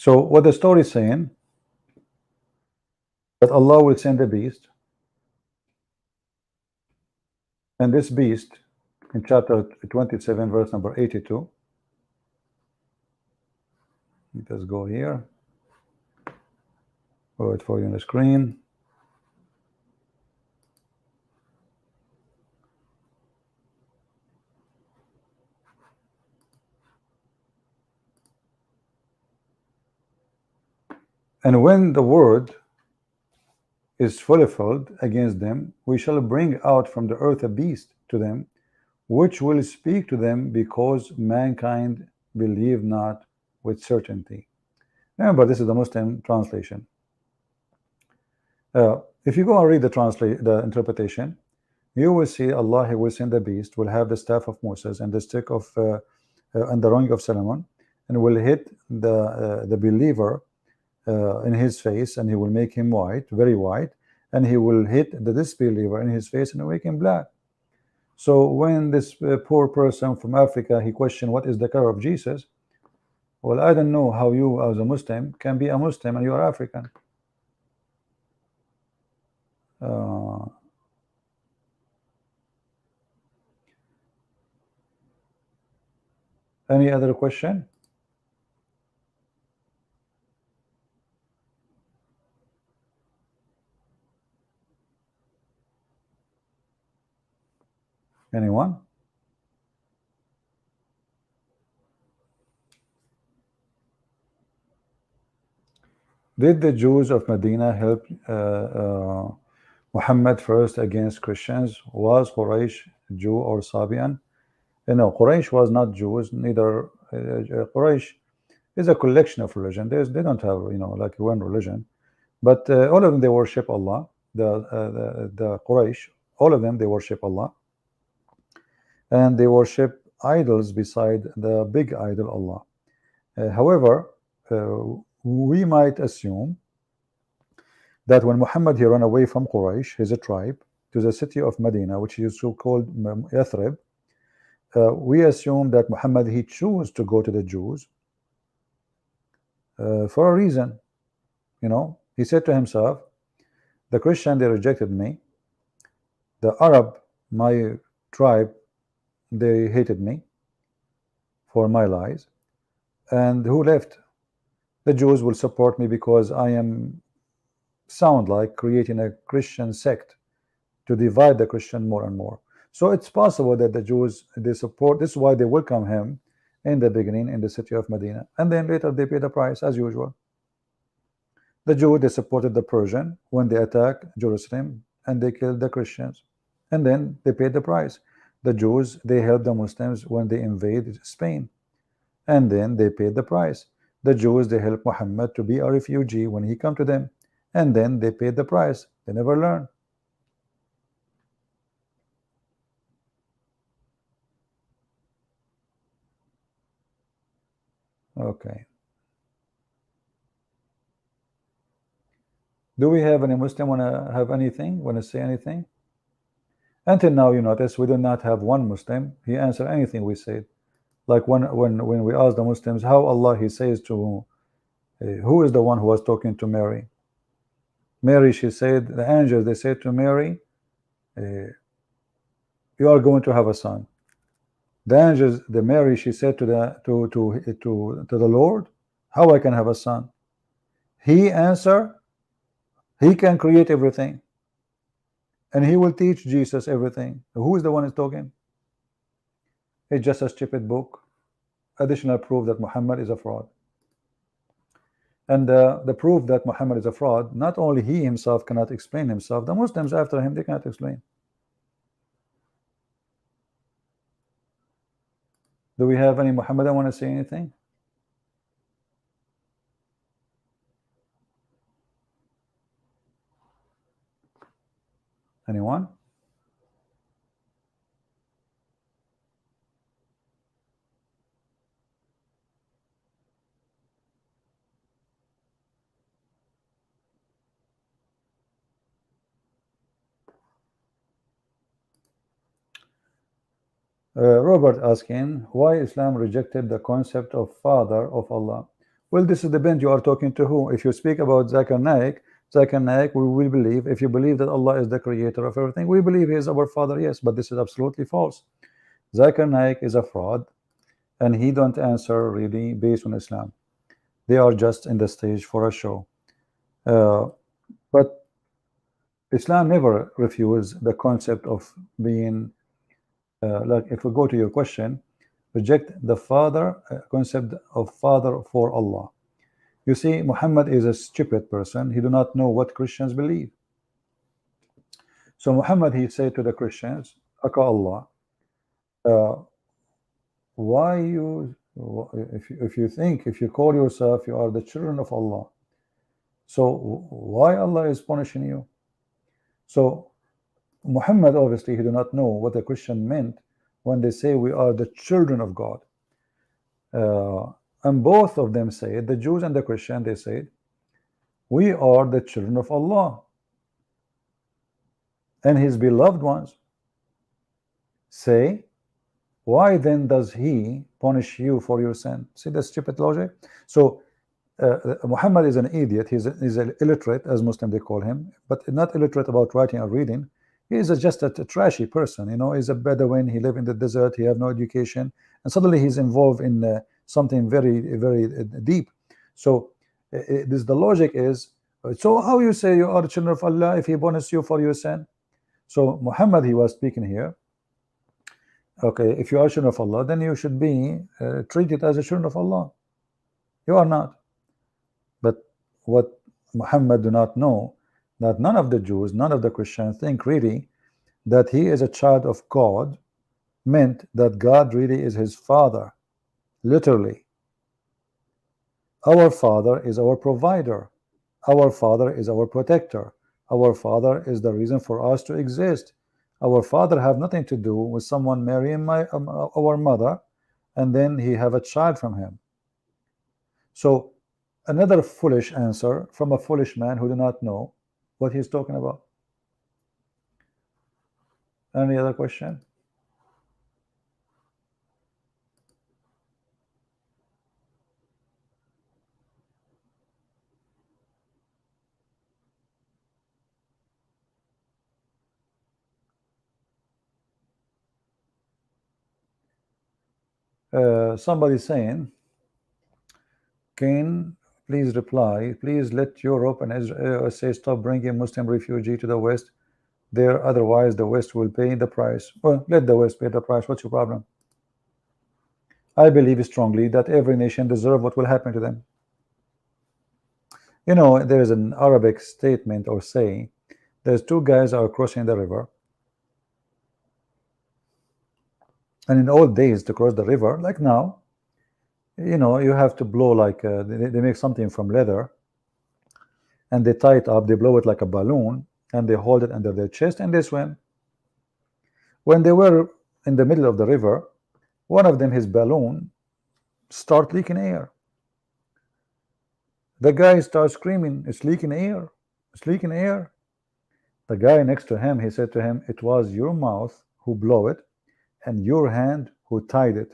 So what the story is saying, that Allah will send a beast, and this beast in chapter 27 verse number 82, let us go here, go it for you on the screen. And when the word is fulfilled against them, we shall bring out from the earth a beast to them, which will speak to them, because mankind believe not with certainty. Remember, this is the Muslim translation. If you go and read the interpretation, you will see Allah, He will send the beast, will have the staff of Moses and the stick of and the ring of Solomon, and will hit the believer in his face, and he will make him white, very white, and he will hit the disbeliever in his face and make him black. So when this poor person from Africa, he questioned, what is the color of Jesus? Well, I don't know how you as a Muslim can be a Muslim and you are African. Any other question? Anyone? Did the Jews of Medina help Muhammad first against Christians? Was Quraysh Jew or Sabian? No, Quraysh was not Jews, neither. Quraysh is a collection of religion. They don't have, like one religion, but all of them, they worship Allah. The Quraysh, all of them, they worship Allah, and they worship idols beside the big idol Allah. However, we might assume that when Muhammad, he ran away from Quraysh, his tribe, to the city of Medina, which is so called Yathrib, we assume that Muhammad, he chose to go to the Jews for a reason. He said to himself, the Christian, they rejected me. The Arab, my tribe, they hated me for my lies. And who left? The Jews will support me because I am sound like creating a Christian sect to divide the Christian more and more. So it's possible that the Jews, they support, this is why they welcome him in the beginning in the city of Medina, and then later they pay the price as usual. The Jews, they supported the Persian when they attacked Jerusalem and they killed the Christians, and then they paid the price. The Jews, they helped the Muslims when they invaded Spain, and then they paid the price. The Jews, they helped Muhammad to be a refugee when he come to them, and then they paid the price. They never learn. Okay. Do we have any Muslim want to have anything, want to say anything? Until now, you notice we do not have one Muslim. He answered anything we said. Like when we ask the Muslims how Allah, he says to who is the one who was talking to Mary? Mary, she said, the angels, they said to Mary, you are going to have a son. The angels, the Mary, she said to the Lord, how I can have a son? He answered, he can create everything, and he will teach Jesus everything. Who is the one who's talking? It's just a stupid book. Additional proof that Muhammad is a fraud. And the proof that Muhammad is a fraud, not only he himself cannot explain himself, the Muslims after him, they cannot explain. Do we have any Muhammadan want to say anything? Anyone? Robert asking, why Islam rejected the concept of father of Allah? Well, this is the bent you are talking to who. If you speak about Zakir Naik, we will believe. If you believe that Allah is the creator of everything, we believe He is our Father. Yes, but this is absolutely false. Zakir Naik is a fraud, and he don't answer really based on Islam. They are just in the stage for a show. But Islam never refused the concept of being like, if we go to your question, reject the father concept of father for Allah. You see, Muhammad is a stupid person. He do not know what Christians believe. So Muhammad, he said to the Christians, Aka Allah, why you, if you call yourself you are the children of Allah, so why Allah is punishing you? So Muhammad, obviously he do not know what the Christian meant when they say we are the children of God. And both of them said, the Jews and the Christian, they said, we are the children of Allah and His beloved ones. Say, why then does He punish you for your sin? See the stupid logic? So Muhammad is an idiot. He's an illiterate, as Muslim they call him, but not illiterate about writing or reading. He is just a trashy person. You know, he's a Bedouin. He live in the desert. He have no education, and suddenly he's involved in something very, very deep. So the logic is, so how you say you are the children of Allah if He punishes you for your sin? So Muhammad, he was speaking here. Okay, if you are children of Allah, then you should be treated as a children of Allah. You are not. But what Muhammad do not know, that none of the Jews, none of the Christians think really that he is a child of God meant that God really is his father, literally. Our Father is our provider. Our Father is our protector. Our Father is the reason for us to exist. Our Father have nothing to do with someone marrying our mother and then he have a child from him. So another foolish answer from a foolish man who do not know what he's talking about. Any other question? Somebody saying, can please reply, please let Europe and Israel say stop bringing Muslim refugee to the West there, otherwise the West will pay the price. Well, let the West pay the price. What's your problem? I believe strongly that every nation deserves what will happen to them. You know, there is an Arabic statement or saying, there's two guys are crossing the river, and in old days to cross the river, like now, you know, you have to blow like they make something from leather and they tie it up, they blow it like a balloon and they hold it under their chest and they swim. When they were in the middle of the river, one of them, his balloon start leaking air. The guy starts screaming, it's leaking air, it's leaking air. The guy next to him, he said to him, it was your mouth who blew it and your hand who tied it.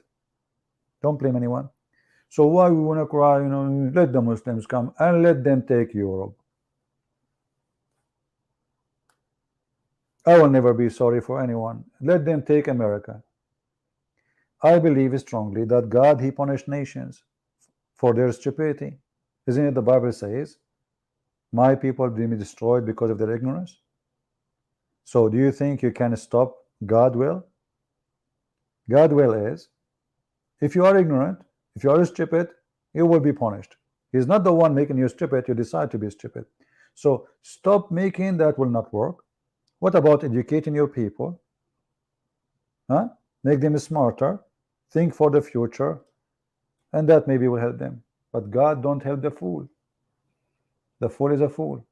Don't blame anyone. So why we want to cry, you know, let the Muslims come and let them take Europe. I will never be sorry for anyone. Let them take America. I believe strongly that God, he punished nations for their stupidity. Isn't it the Bible says, my people will be destroyed because of their ignorance? So do you think you can stop God will? God will is, if you are ignorant, if you are stupid, you will be punished. He's not the one making you stupid, you decide to be stupid. So stop making that will not work. What about educating your people? Huh? Make them smarter, think for the future, and that maybe will help them. But God don't help the fool. The fool is a fool.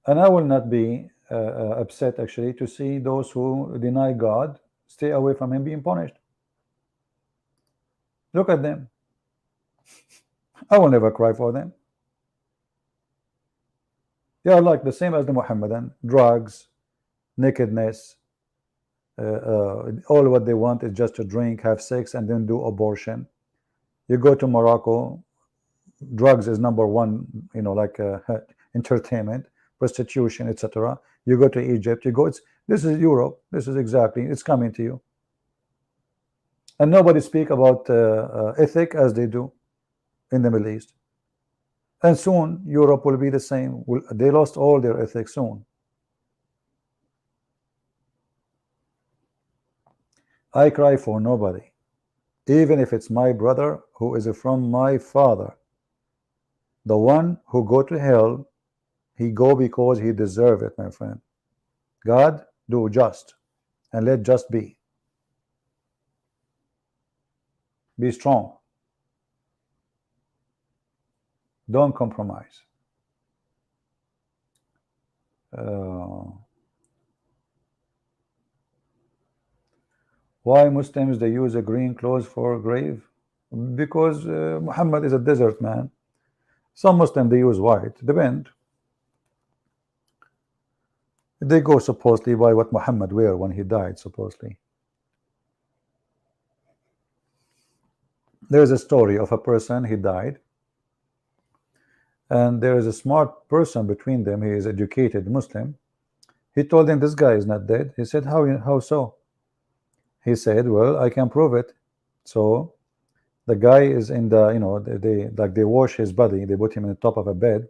And I will not be upset actually to see those who deny God stay away from him being punished. Look at them. I will never cry for them. They are like the same as the Muhammadan, drugs, nakedness, all what they want is just to drink, have sex, and then do abortion. You go to Morocco, drugs is number one, like entertainment, prostitution, etc. You go to Egypt, this is Europe, this is exactly, it's coming to you. And nobody speak about ethic as they do in the Middle East. And soon Europe will be the same. They lost all their ethics soon. I cry for nobody, even if it's my brother who is from my father. The one who go to hell, he go because he deserve it, my friend. God, do just, and let just be. Be strong. Don't compromise. Why Muslims they use a green clothes for grave? Because Muhammad is a desert man. Some Muslims they use white. Depend. They go supposedly by what Muhammad wear when he died, supposedly. There is a story of a person, he died, and there is a smart person between them. He is educated Muslim. He told him this guy is not dead. He said, how so? He said, well, I can prove it. So the guy is in the, they wash his body, they put him in the top of a bed.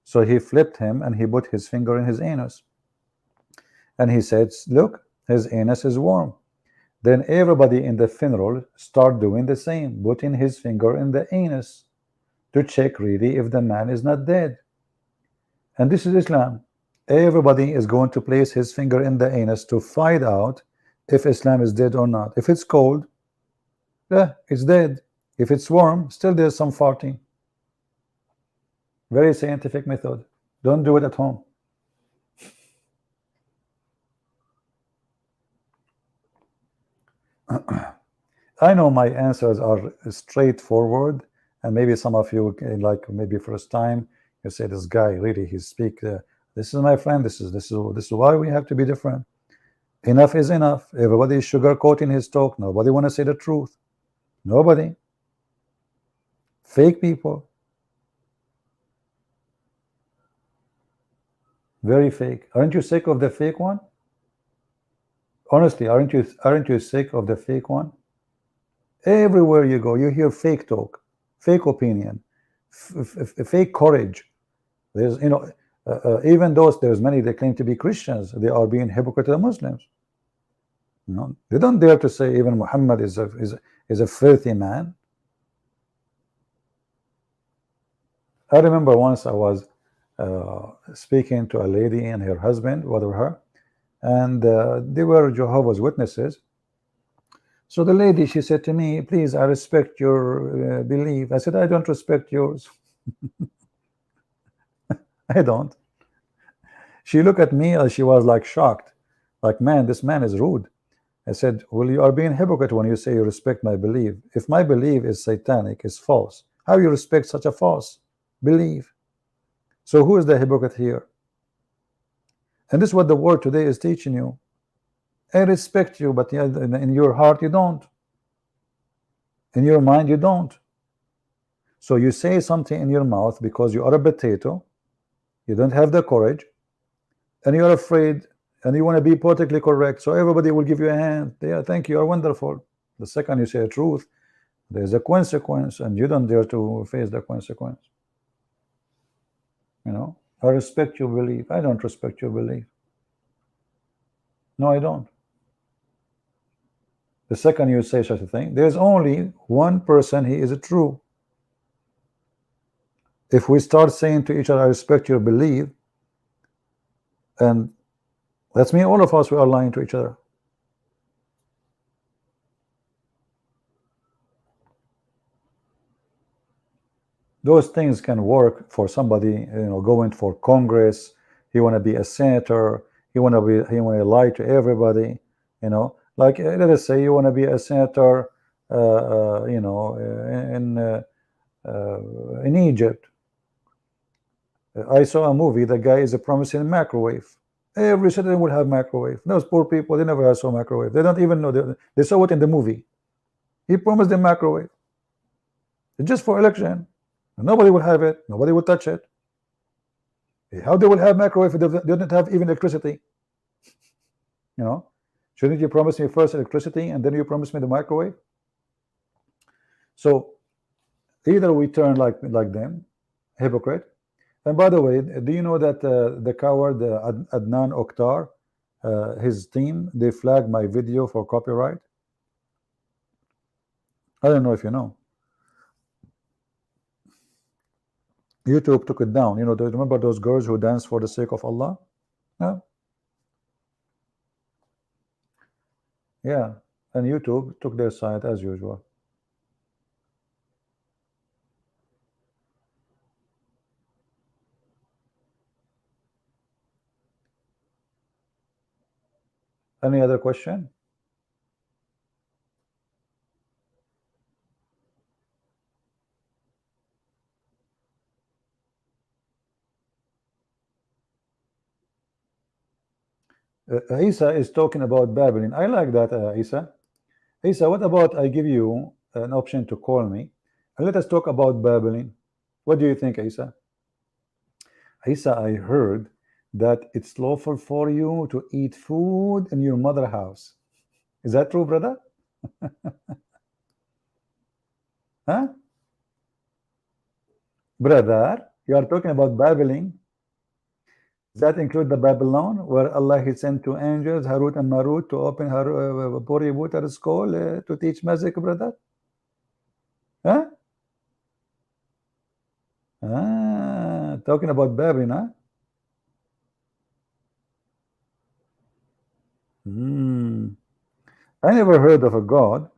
So he flipped him and he put his finger in his anus. And he said, look, his anus is warm. Then everybody in the funeral start doing the same, putting his finger in the anus to check really if the man is not dead. And this is Islam. Everybody is going to place his finger in the anus to find out if Islam is dead or not. If it's cold, yeah, it's dead. If it's warm, still there's some farting. Very scientific method. Don't do it at home. I know my answers are straightforward, and maybe some of you, like maybe first time, you say this guy really he speak. This is my friend. This is why we have to be different. Enough is enough. Everybody is sugarcoating his talk. Nobody want to say the truth. Nobody. Fake people. Very fake. Aren't you sick of the fake one? Honestly, aren't you sick of the fake one? Everywhere you go, you hear fake talk, fake opinion, fake courage. There's, even those, there's many that claim to be Christians, they are being hypocritical Muslims. They don't dare to say even Muhammad is a filthy man. I remember once I was speaking to a lady and her husband, whatever her, and they were Jehovah's Witnesses. So the lady, she said to me, please, I respect your belief. I said, I don't respect yours. I don't. She looked at me as she was like shocked, like, man, this man is rude. I said, well, you are being hypocrite when you say you respect my belief. If my belief is satanic, is false, how you respect such a false belief? So who is the hypocrite here? And this is what the world today is teaching you. I respect you, but in your heart you don't. In your mind you don't. So you say something in your mouth because you are a potato, you don't have the courage, and you're afraid, and you want to be politically correct, so everybody will give you a hand. Yeah, thank you, you're wonderful. The second you say a truth, there's a consequence, and you don't dare to face the consequence. I respect your belief. I don't respect your belief. No, I don't. The second you say such a thing, there's only one person, he is true. If we start saying to each other, I respect your belief, and that's mean all of us, we are lying to each other. Those things can work for somebody, going for Congress. He want to be a senator. He want to lie to everybody. Like let us say you want to be a senator, in Egypt. I saw a movie. The guy is promising a microwave. Every citizen will have microwave. Those poor people, they never saw microwave. They don't even know. They saw it in the movie. He promised them microwave. It's just for election. Nobody will have it. Nobody will touch it. How they will have microwave if they don't have even electricity? You know, shouldn't you promise me first electricity and then you promise me the microwave? So either we turn like them, hypocrite. And by the way, do you know that the coward Adnan Oktar, his team, they flagged my video for copyright? I don't know if you know. YouTube took it down. You know, remember those girls who dance for the sake of Allah? No? Yeah, and YouTube took their side as usual. Any other question? Isa is talking about Babylon. I like that, Isa. Isa, what about I give you an option to call me and let us talk about Babylon? What do you think, Isa? Isa, I heard that it's lawful for you to eat food in your mother house. Is that true, brother? Huh? Brother, you are talking about Babylon. Does that include the Babylon where Allah he sent two angels, Harut and Marut, to open her Puri water school to teach magic, brother? Huh? Talking about Babylon, huh? I never heard of a God.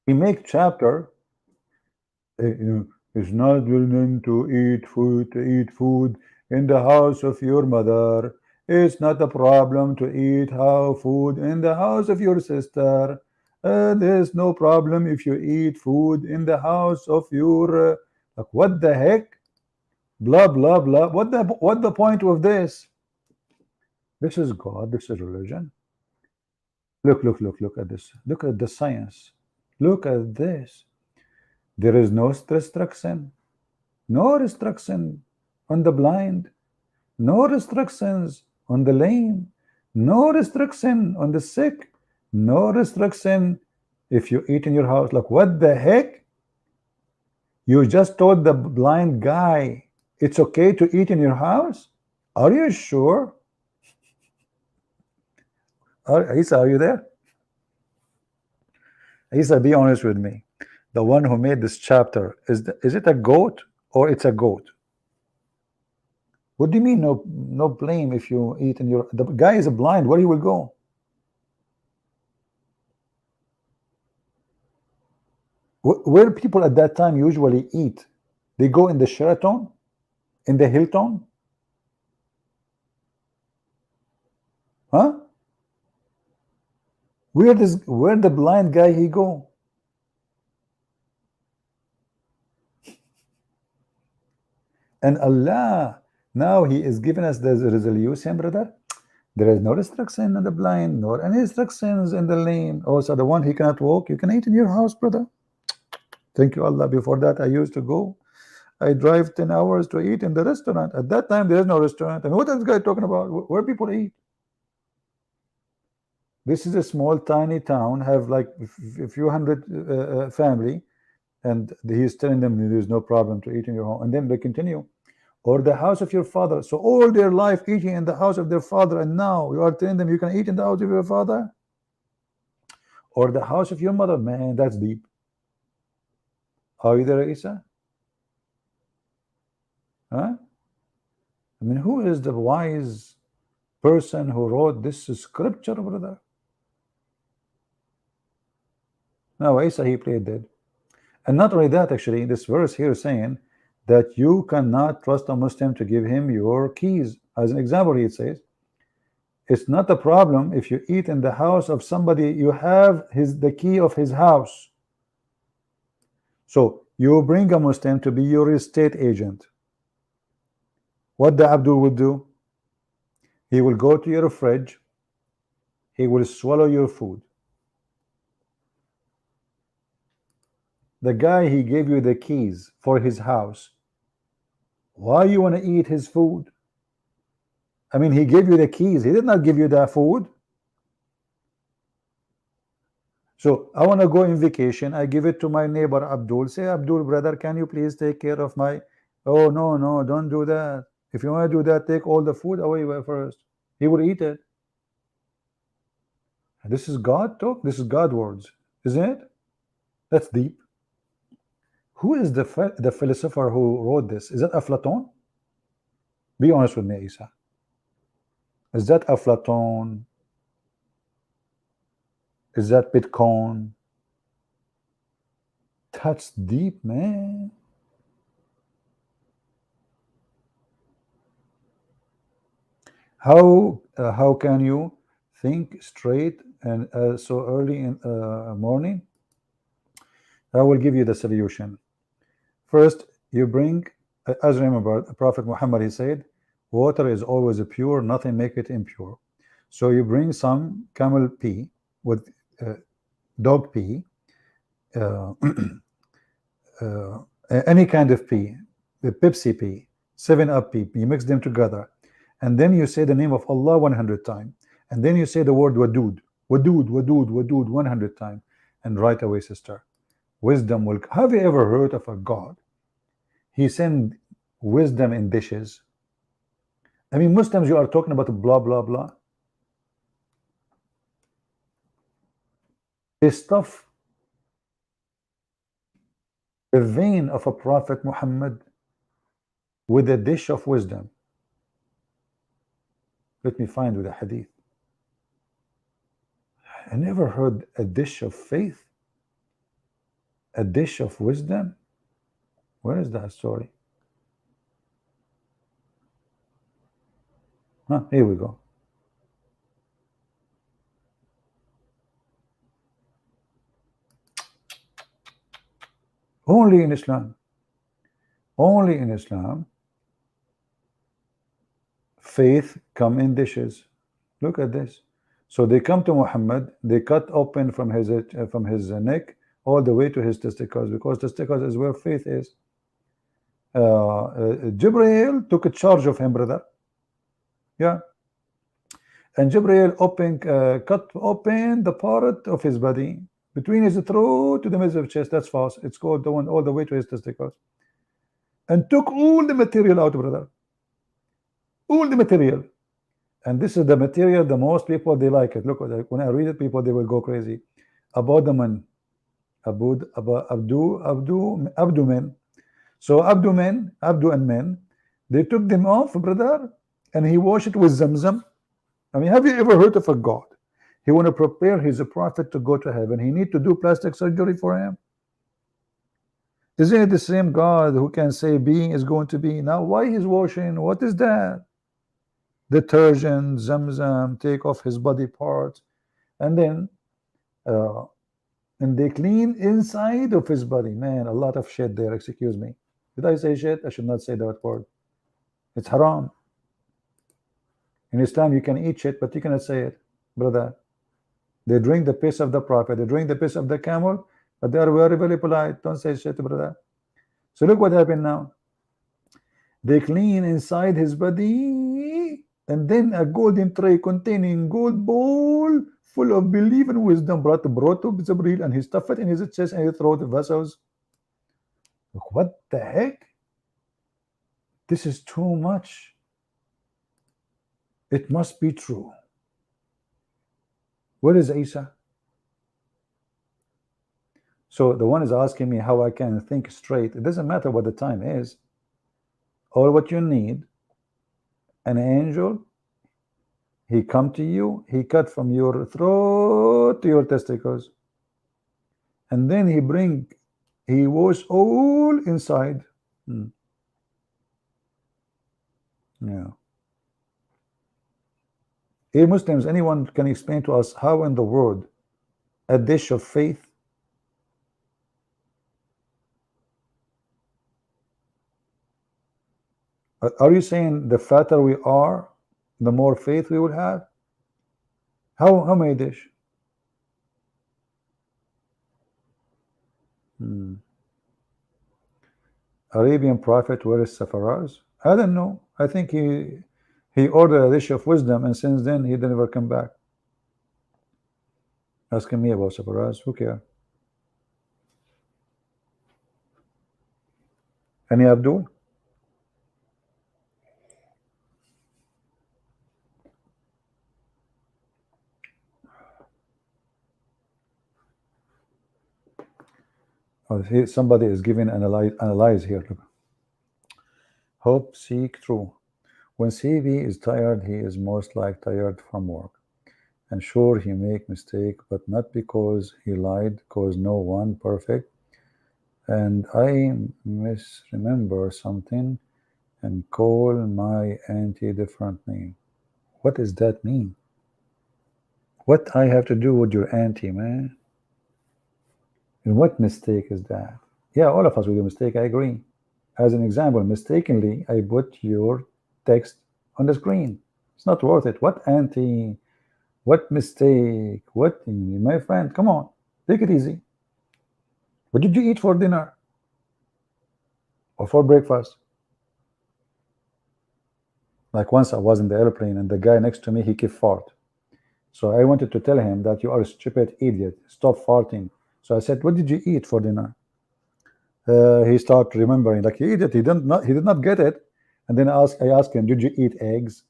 He make chapter. It's not willing to eat food in the house of your mother. It's not a problem to eat food in the house of your sister. There's no problem if you eat food in the house of your like, what the heck? Blah blah blah. What the point of this? This is God. This is religion. Look at this. Look at the science. Look at this. There is no restriction. No restriction on the blind. No restrictions on the lame. No restriction on the sick. No restriction if you eat in your house. Like, what the heck? You just told the blind guy it's okay to eat in your house? Are you sure? Isa, are you there? Isa, be honest with me. The one who made this chapter, is it a goat or it's a goat? What do you mean no blame if you eat in your... The guy is blind. Where he will go? Where people at that time usually eat? They go in the Sheraton, in the Hilton, huh? Where the blind guy he go? And Allah now he is giving us the resolution, brother. There is no restriction on the blind, nor any restrictions in the lame. Also, the one he cannot walk, you can eat in your house, brother. Thank you, Allah. Before that, I used to go. I drive 10 hours to eat in the restaurant. At that time, there is no restaurant. And what is this guy talking about? Where people eat? This is a small, tiny town, have like a few hundred family, and he's telling them there's no problem to eat in your home. And then they continue. Or the house of your father. So all their life eating in the house of their father, and now you are telling them you can eat in the house of your father? Or the house of your mother? Man, that's deep. Are you there, Isa? Huh? I mean, who is the wise person who wrote this scripture, brother? No, Isa, he played dead. And not only that, actually, this verse here is saying that you cannot trust a Muslim to give him your keys. As an example, it says, it's not a problem if you eat in the house of somebody you have the key of his house. So you bring a Muslim to be your estate agent. What the Abdul would do? He will go to your fridge. He will swallow your food. The guy, he gave you the keys for his house. Why you want to eat his food? I mean, he gave you the keys. He did not give you the food. So I want to go on vacation. I give it to my neighbor Abdul. Say, Abdul, brother, can you please take care of my... Oh, no, no, don't do that. If you want to do that, take all the food away first. He will eat it. This is God talk. This is God words, isn't it? That's deep. Who is the philosopher who wrote this? Is that Aflaton? Be honest with me, Isa. Is that Aflaton? Is that Bitcoin? That's deep, man. How can you think straight and so early in morning? I will give you the solution. First, you bring, as remember, Prophet Muhammad, he said, water is always pure, nothing make it impure. So you bring some camel pee with dog pee, any kind of pee, the Pepsi pee, 7-Up pee, you mix them together, and then you say the name of Allah 100 times, and then you say the word wadud, wadud, wadud, wadud 100 times, and right away, sister, wisdom will... Have you ever heard of a God? He sent wisdom in dishes. I mean, Muslims, you are talking about blah, blah, blah. This stuff, the vein of a Prophet Muhammad with a dish of wisdom. Let me find with a hadith. I never heard a dish of faith, a dish of wisdom. Where is that story? Here we go. Only in Islam. Only in Islam. Faith come in dishes. Look at this. So they come to Muhammad, they cut open from his neck all the way to his testicles, because testicles is where faith is. Jibreel took a charge of him, brother. Yeah. And Jibreel cut open the part of his body between his throat to the middle of his chest. That's false. It's called the one all the way to his testicles. And took all the material out, brother. All the material. And this is the material the most people, they like it. Look, when I read it, people, they will go crazy. Abdomen. Abdomen. So abdomen and men, they took them off, brother, and he washed it with Zamzam. I mean, have you ever heard of a God? He want to prepare his prophet to go to heaven. He need to do plastic surgery for him. Isn't it the same God who can say being is going to be? Now, why he's washing? What is that? Detergent, Zamzam, take off his body parts, and then and they clean inside of his body. Man, a lot of shit there. Excuse me. Did I say shit? I should not say that word. It's haram. In Islam, you can eat shit, but you cannot say it, brother. They drink the piss of the prophet. They drink the piss of the camel, but they are very, very polite. Don't say shit, brother. So look what happened now. They clean inside his body, and then a golden tray containing gold bowl full of belief and wisdom brought to Jibreel, and he stuffed it in his chest and he threw the vessels. Look, what the heck? This is too much. It must be true. Where is Isa? So the one is asking me how I can think straight. It doesn't matter what the time is. All what you need, an angel, he come to you, he cut from your throat to your testicles, and then he wash all inside. Yeah. Hey Muslims, anyone can explain to us how in the world a dish of faith? Are you saying the fatter we are, the more faith we will have? How many dish? Arabian prophet, where is Safaraz? I don't know. I think he ordered a dish of wisdom, and since then he didn't ever come back. Asking me about Safaraz, who cares? Any Abdul? Oh, somebody is giving analyze here. Look. Hope, seek, true. When CV is tired, he is most like tired from work. And sure, he make mistake, but not because he lied, cause no one perfect. And I misremember something and call my auntie different name. What does that mean? What I have to do with your auntie, man? And what mistake is that? Yeah, all of us will do mistake, I agree. As an example, mistakenly, I put your text on the screen. It's not worth it. What auntie? What mistake? What, my friend? Come on, take it easy. What did you eat for dinner? Or for breakfast? Like once I was in the airplane and the guy next to me, he kept fart. So I wanted to tell him that you are a stupid idiot. Stop farting. So I said, what did you eat for dinner? He started remembering, like idiot. He did not get it. And then I asked him, did you eat eggs?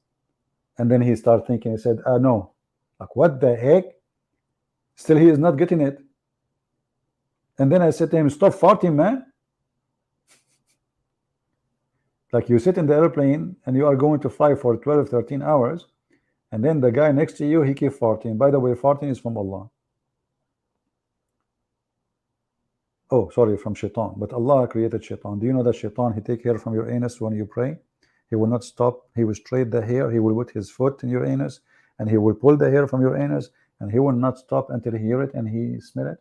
And then he started thinking. He said, no. Like, what the heck? Still, he is not getting it. And then I said to him, stop farting, man. Like, you sit in the airplane and you are going to fly for 12, 13 hours. And then the guy next to you, he keeps farting. By the way, farting is from Allah. Oh, sorry, from shaitan. But Allah created shaitan. Do you know that shaitan, he take hair from your anus when you pray? He will not stop. He will straight the hair. He will put his foot in your anus, and he will pull the hair from your anus, and he will not stop until he hear it and he smell it.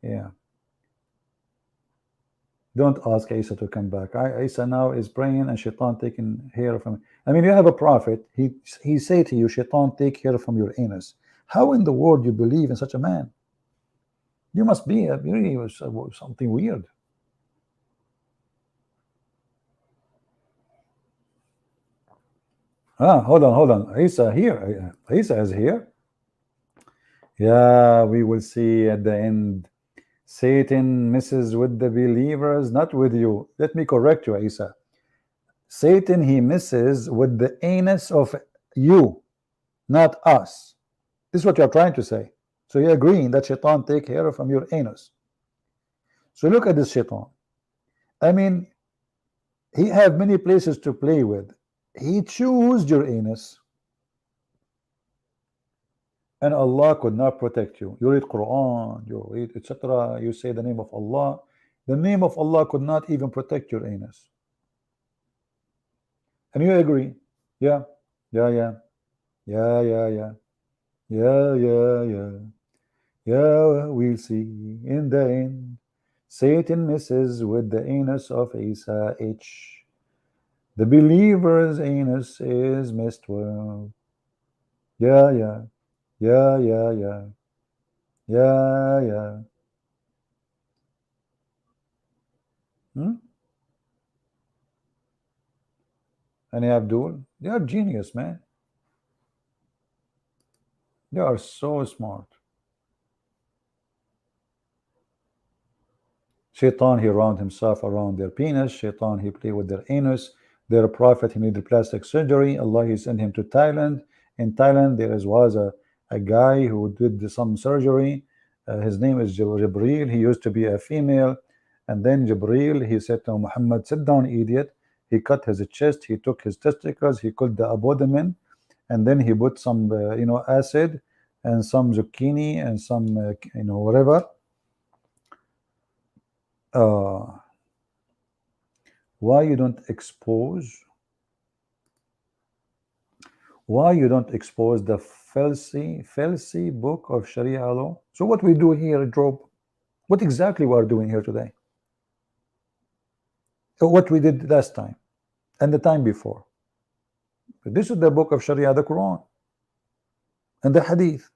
Yeah. Don't ask Isa to come back. Isa now is praying and shaitan taking hair from. I mean, you have a prophet. He say to you, shaitan take hair from your anus. How in the world you believe in such a man? You must be really something weird. Hold on. Isa here. Isa is here. Yeah, we will see at the end. Satan messes with the believers, not with you. Let me correct you, Isa. Satan, he messes with the anus of you, not us. This is what you're trying to say. So you're agreeing that shaitan take hair from your anus. So look at this shaitan. I mean, he have many places to play with. He chose your anus. And Allah could not protect you. You read Quran, you read etc. You say the name of Allah. The name of Allah could not even protect your anus. And you agree? Yeah. Yeah, we'll see in the end. Satan messes with the anus of Isa H. The believer's anus is messed well. Yeah. And Abdul, they are genius, man. They are so smart. Shaitan, he round himself around their penis. Shaitan, he play with their anus. Their prophet, he needed plastic surgery. Allah, he sent him to Thailand. In Thailand, there was a guy who did some surgery. His name is Jibreel. He used to be a female. And then Jibreel, he said to Muhammad, sit down, idiot. He cut his chest. He took his testicles. He cut the abdomen. And then he put some, acid and some zucchini and some, whatever. Why you don't expose the filthy book of Sharia law? So what we do here, Job, what exactly we are doing here today? What we did last time and the time before. This is the book of Sharia, the Quran and the Hadith.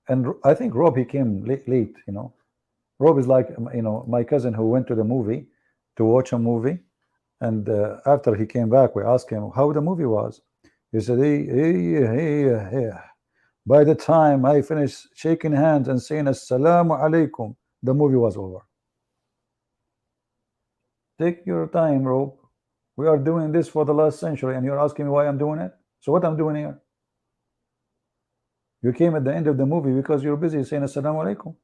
And I think Rob, he came late, Rob is like, my cousin who went to the movie to watch a movie, and after he came back, we asked him how the movie was. He said, hey. By the time I finished shaking hands and saying Assalamu alaikum, the movie was over. Take your time, Rob. We are doing this for the last century, and you're asking me why I'm doing it? So what I'm doing here? You came at the end of the movie because you're busy saying Assalamu alaikum.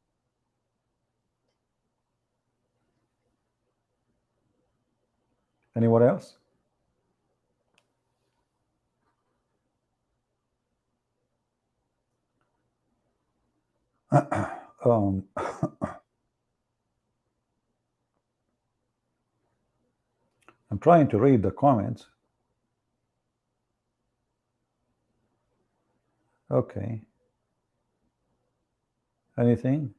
Anyone else? I'm trying to read the comments. Okay. Anything?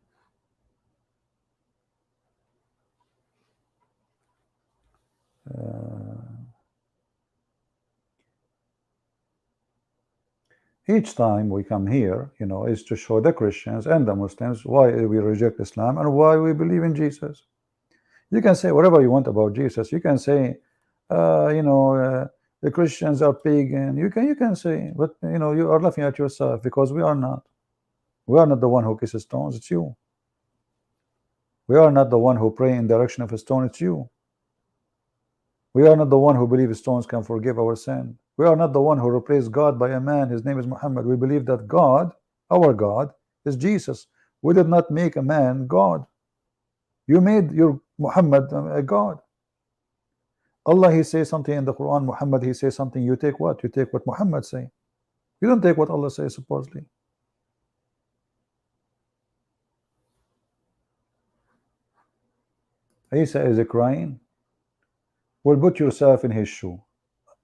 Each time we come here, is to show the Christians and the Muslims why we reject Islam and why we believe in Jesus. You can say whatever you want about Jesus. You can say, the Christians are pagan. You can say, but you are laughing at yourself, because we are not. We are not the one who kisses stones. It's you. We are not the one who pray in the direction of a stone. It's you. We are not the one who believes stones can forgive our sin. We are not the one who replaced God by a man. His name is Muhammad. We believe that God, our God, is Jesus. We did not make a man God. You made your Muhammad a God. Allah, he says something in the Quran. Muhammad, he says something. You take what? You take what Muhammad say. You don't take what Allah says, supposedly. Isa is crying. Well, put yourself in his shoe.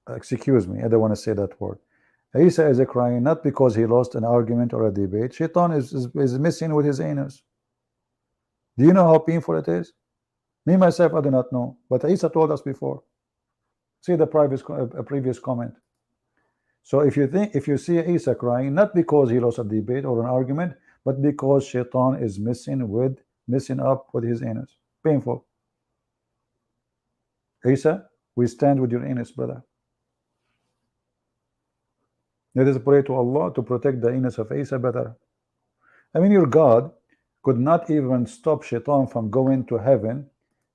Excuse me, I don't want to say that word. Isa is crying not because he lost an argument or a debate. Shaitan is missing with his anus. Do you know how painful it is? Me, myself, I do not know. But Isa told us before. See the previous comment. So if you see Isa crying, not because he lost a debate or an argument, but because Shaitan is messing up with his anus. Painful. Isa, we stand with your anus, brother. Let us pray to Allah to protect the anus of Isa better. I mean, your God could not even stop Shaitan from going to heaven.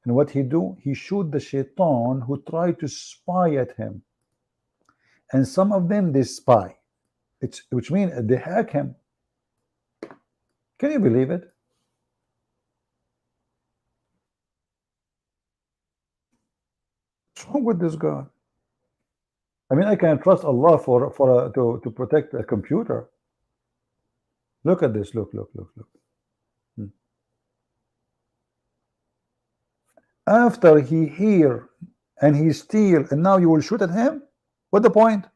And what he do? He shoot the Shaitan who tried to spy at him. And some of them, they spy. Which means they hack him. Can you believe it? What's wrong with this God? I mean, I can trust Allah to protect a computer. Look at this. Look. After he hear and he steal, and now you will shoot at him? What the point?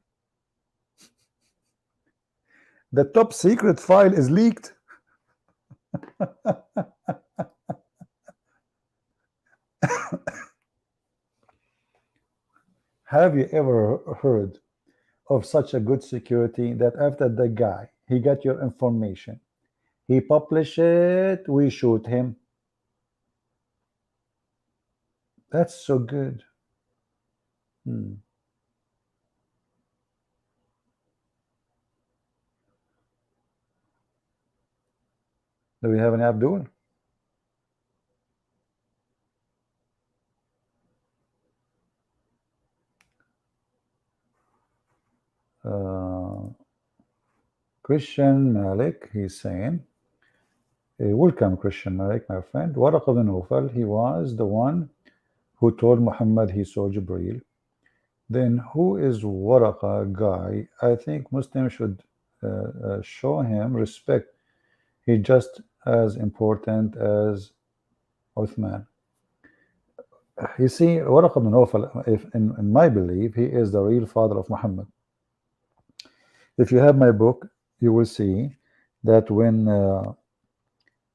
The top secret file is leaked. Have you ever heard of such a good security that after the guy, he got your information, he publish it, we shoot him? That's so good. Do we have an Abdul? Christian Malik, he's saying, welcome Christian Malik, my friend. Waraq bin Nawfal, he was the one who told Muhammad he saw Jibreel. Then who is Waraqa guy? I think Muslims should show him respect. He's just as important as Uthman. You see, Waraqa bin Nawfal, in my belief, he is the real father of Muhammad. If you have my book, you will see that when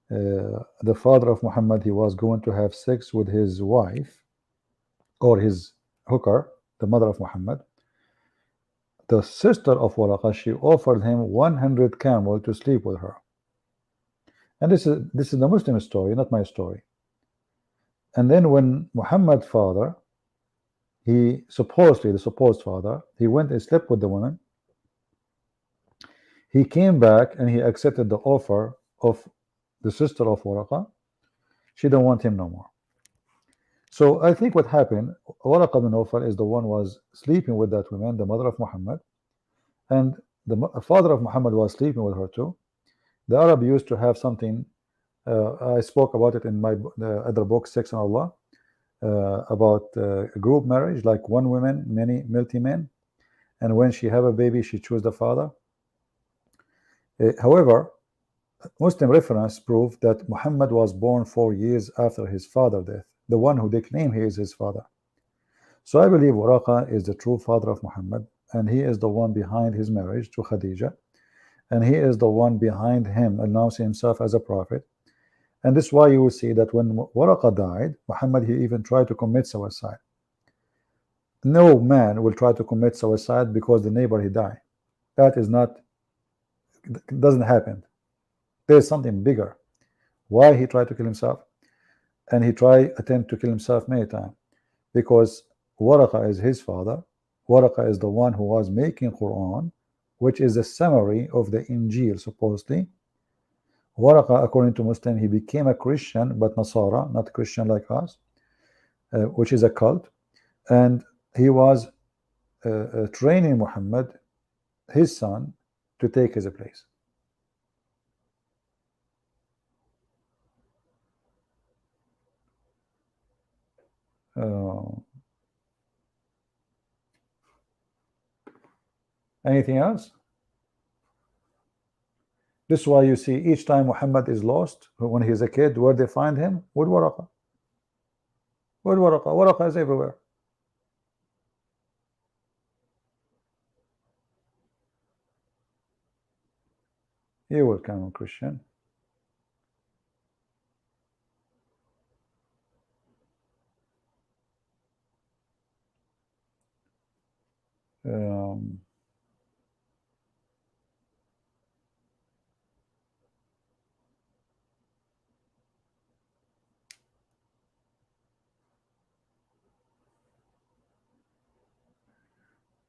the father of Muhammad, he was going to have sex with his wife, or his hooker, the mother of Muhammad, the sister of Waraqa, she offered him 100 camel to sleep with her. And this is the Muslim story, not my story. And then when Muhammad's father, he supposedly, the supposed father, he went and slept with the woman. He came back and he accepted the offer of the sister of Waraqa. She don't want him no more. So I think what happened, Waraqa bin Nawfal is the one was sleeping with that woman, the mother of Muhammad, and the father of Muhammad was sleeping with her too. The Arab used to have something. I spoke about it in my other book, Sex and Allah, about group marriage, like one woman, many multi-men, and when she have a baby, she choose the father. However, Muslim reference prove that Muhammad was born 4 years after his father's death, the one who they claim he is his father. So I believe Waraqa is the true father of Muhammad, and he is the one behind his marriage to Khadija, and he is the one behind him announcing himself as a prophet. And this is why you will see that when Waraqa died, Muhammad, he even tried to commit suicide. No man will try to commit suicide because the neighbor he died. That is not, doesn't happen. There's something bigger. Why he tried to kill himself? And he tried attempt to kill himself many times because Waraqa is his father. Waraqa is the one who was making Quran, which is a summary of the Injil supposedly. Waraqa, according to Muslim, he became a Christian, but Nasara, not Christian like us, which is a cult, and he was training Muhammad, his son, to take his place. Anything else? This is why you see each time Muhammad is lost, when he's a kid, where they find him? With Waraqa. With Waraqa. Waraqa is everywhere. He will come a Christian.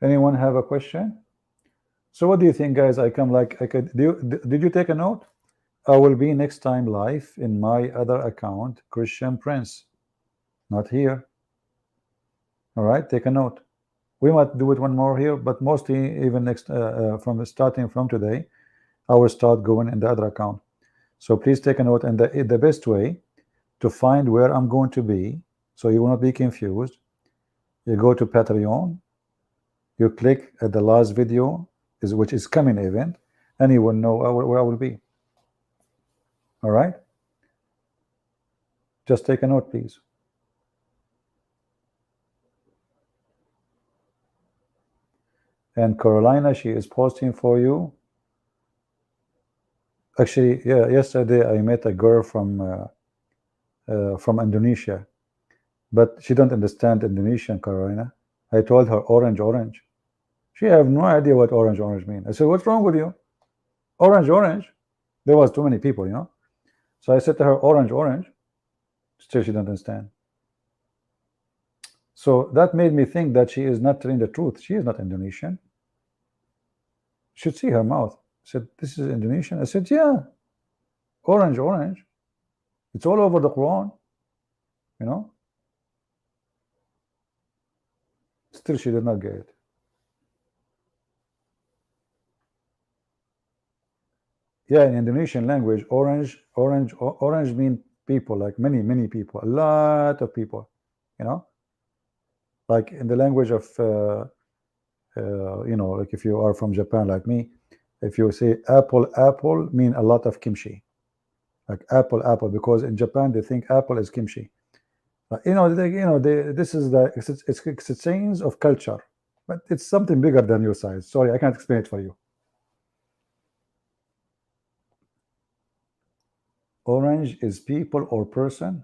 Anyone have a question? So what do you think, guys? I come like I could. Did you take a note? I will be next time live in my other account, Christian Prince, not here. All right, take a note. We might do it one more here, but mostly even next from starting from today, I will start going in the other account. So please take a note. And the best way to find where I'm going to be, so you will not be confused, you go to Patreon, you click at the last video, which is coming event, and you will know where I will be. All right? Just take a note, please. And Carolina, she is posting for you. Actually, yeah, yesterday I met a girl from Indonesia, but she don't understand Indonesian, Carolina. I told her orange, orange. She have no idea what orange, orange mean. I said, what's wrong with you? Orange, orange. There was too many people, you know. So I said to her, orange, orange. Still, she don't understand. So that made me think that she is not telling the truth. She is not Indonesian. Should see her mouth. I said, this is Indonesian. I said, yeah, orange, orange. It's all over the Quran, you know. Still, she did not get it. Yeah, in Indonesian language, orange, orange, orange mean people, like many, many people, a lot of people, you know. Like in the language of, you know, like if you are from Japan like me, if you say apple, apple mean a lot of kimchi, like apple, apple, because in Japan they think apple is kimchi. You know, this is it's a change of culture, but it's something bigger than your size. Sorry, I can't explain it for you. Orange is people or person.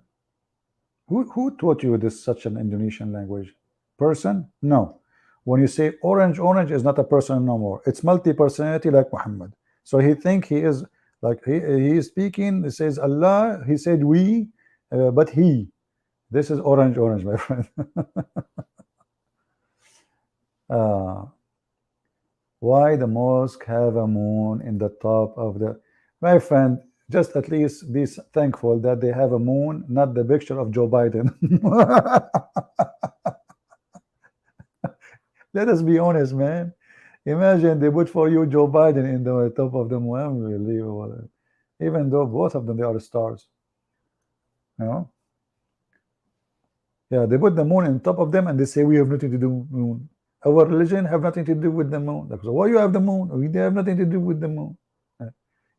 Who taught you this such an Indonesian language? Person? No. When you say orange, orange is not a person no more. It's multi-personality like Muhammad. So he think he is Like he is speaking, he says Allah, he said we, but he. This is orange, my friend. Why the mosque have a moon in the top of the... My friend, just at least be thankful that they have a moon, not the picture of Joe Biden. Let us be honest, man. Imagine they put for you Joe Biden in the top of the moon. Unbelievable. Even though both of them, they are stars. You know? Yeah, they put the moon on top of them and they say we have nothing to do with the moon. Our religion have nothing to do with the moon. So why you have the moon? We have nothing to do with the moon.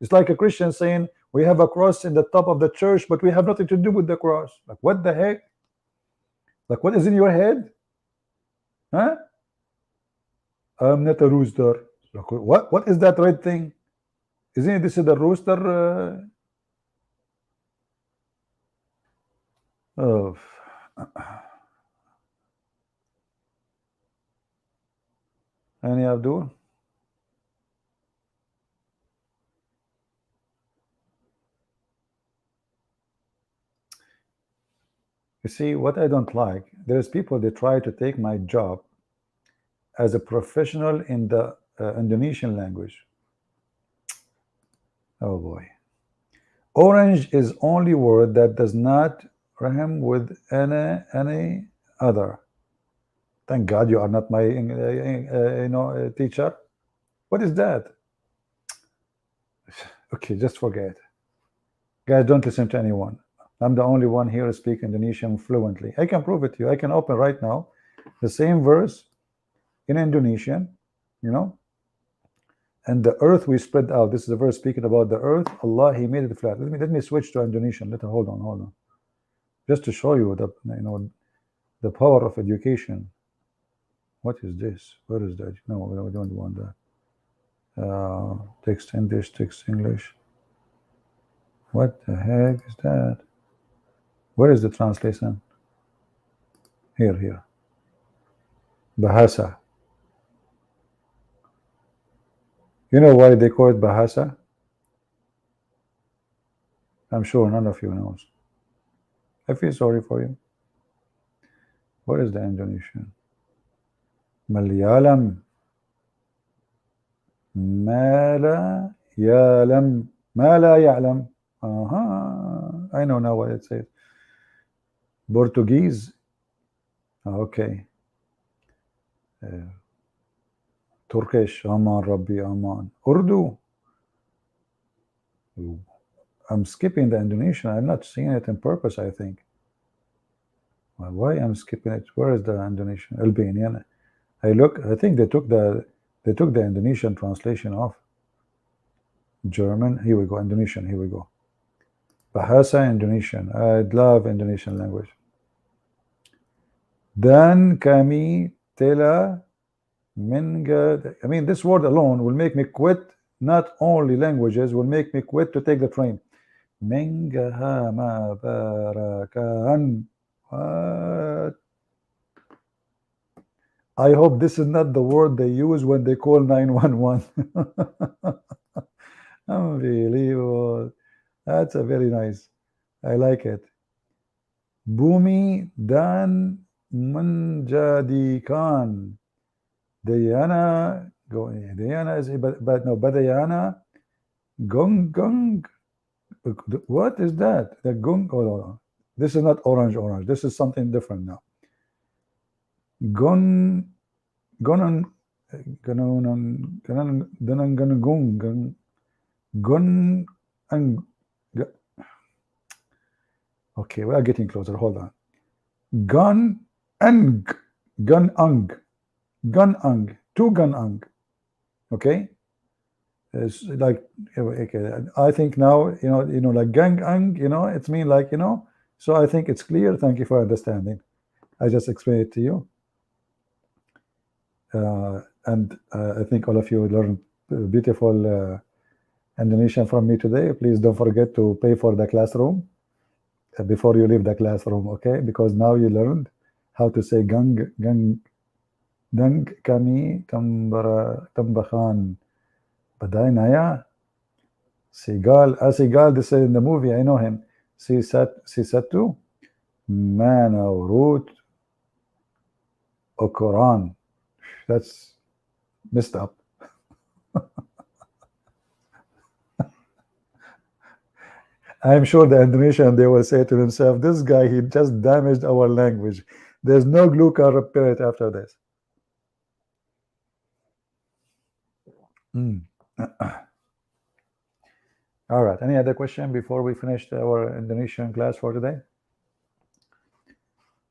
It's like a Christian saying we have a cross in the top of the church, but we have nothing to do with the cross. Like what the heck? Like what is in your head? Huh? I'm not a rooster. Like, what is that red thing? Isn't it this is the rooster? Oh. Any Abdul? You see, what I don't like, there's people that try to take my job as a professional in the Indonesian language. Oh boy. Orange is only word that does not rhyme with any other. Thank God you are not my teacher. What is that? Okay, just forget. Guys, don't listen to anyone. I'm the only one here who speaks Indonesian fluently. I can prove it to you. I can open right now the same verse in Indonesian, you know, and the earth we spread out. This is a verse speaking about the earth. Allah, He made it flat. Let me switch to Indonesian. Hold on, just to show you the power of education. What is this? What is that? No, we don't want that. Text English. What the heck is that? Where is the translation? Here. Bahasa. You know why they call it Bahasa? I'm sure none of you knows. I feel sorry for you. What is the Indonesian? Malayalam. Mala yalam. Mala ya'lam. I know now what it says. Portuguese. Okay. Turkish. Aman Rabbi Aman. Urdu. I'm skipping the Indonesian. I'm not seeing it on purpose, I think. Why I'm skipping it? Where is the Indonesian? Albanian. I think they took the Indonesian translation off. German. Here we go. Indonesian. Here we go. Bahasa Indonesian. I love Indonesian language. Dan kami telah I mean, this word alone will make me quit. Not only languages will make me quit to take the train. Mengahama barakan. What? I hope this is not the word they use when they call 911. Unbelievable. That's a very nice. I like it. Bumi dan menjadikan. Dayana is but no, Badayana Gong. What is that? The Gong. Oh, no. This is not orange. This is something different now. Gonan. Okay, we are getting closer. Hold on. Gunung. Two Gunung. Okay. It's like, okay, I think now like gang, it's mean like, so I think it's clear. Thank you for understanding. I just explained it to you, and I think all of you learned beautiful Indonesian from me today. Please don't forget to pay for the classroom before you leave the classroom, okay? Because now you learned how to say gang kami tambakan. Baday naya. Seagal, Seagal, this is in the movie, I know him. Sisatu, Mana Root, or Quran. That's messed up. I'm sure the Indonesian, they will say to themselves, this guy, he just damaged our language. There's no glue can repair it after this. All right, any other question before we finish our Indonesian class for today?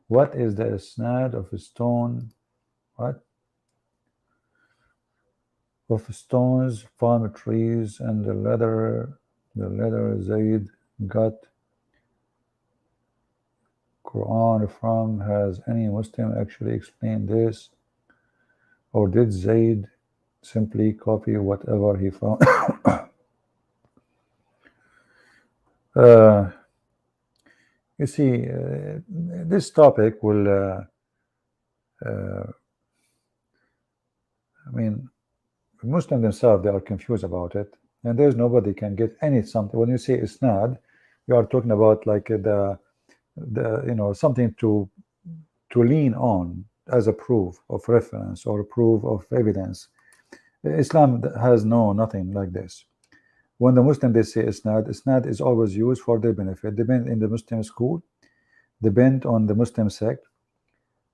What is the isnad of a stone? What? Of stones, palm trees, and the leather Zayd got Quran from. Has any Muslim actually explained this, or did Zayd simply copy whatever he found? You see, this topic will I mean, Muslims themselves, they are confused about it, and there's nobody can get any something. When you say isnad, you are talking about like the something to lean on as a proof of reference or a proof of evidence. Islam has nothing like this. When the Muslim they say isnad is always used for their benefit. Depend in the Muslim school, depend on the Muslim sect,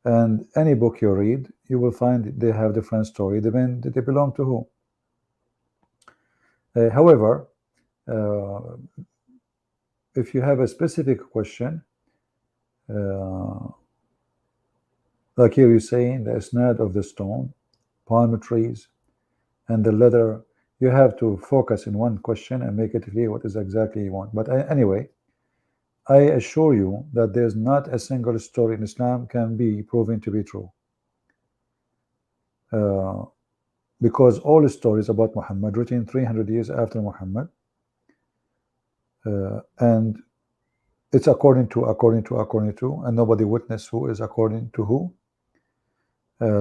and any book you read, you will find they have different story. Depend they belong to who. However, if you have a specific question, like here you're saying the isnad of the stone, palm trees, and the leather, you have to focus in one question and make it clear what is exactly you want. But anyway, I assure you that there's not a single story in Islam can be proven to be true. Because all the stories about Muhammad written 300 years after Muhammad, and it's according to, and nobody witnessed who is according to who.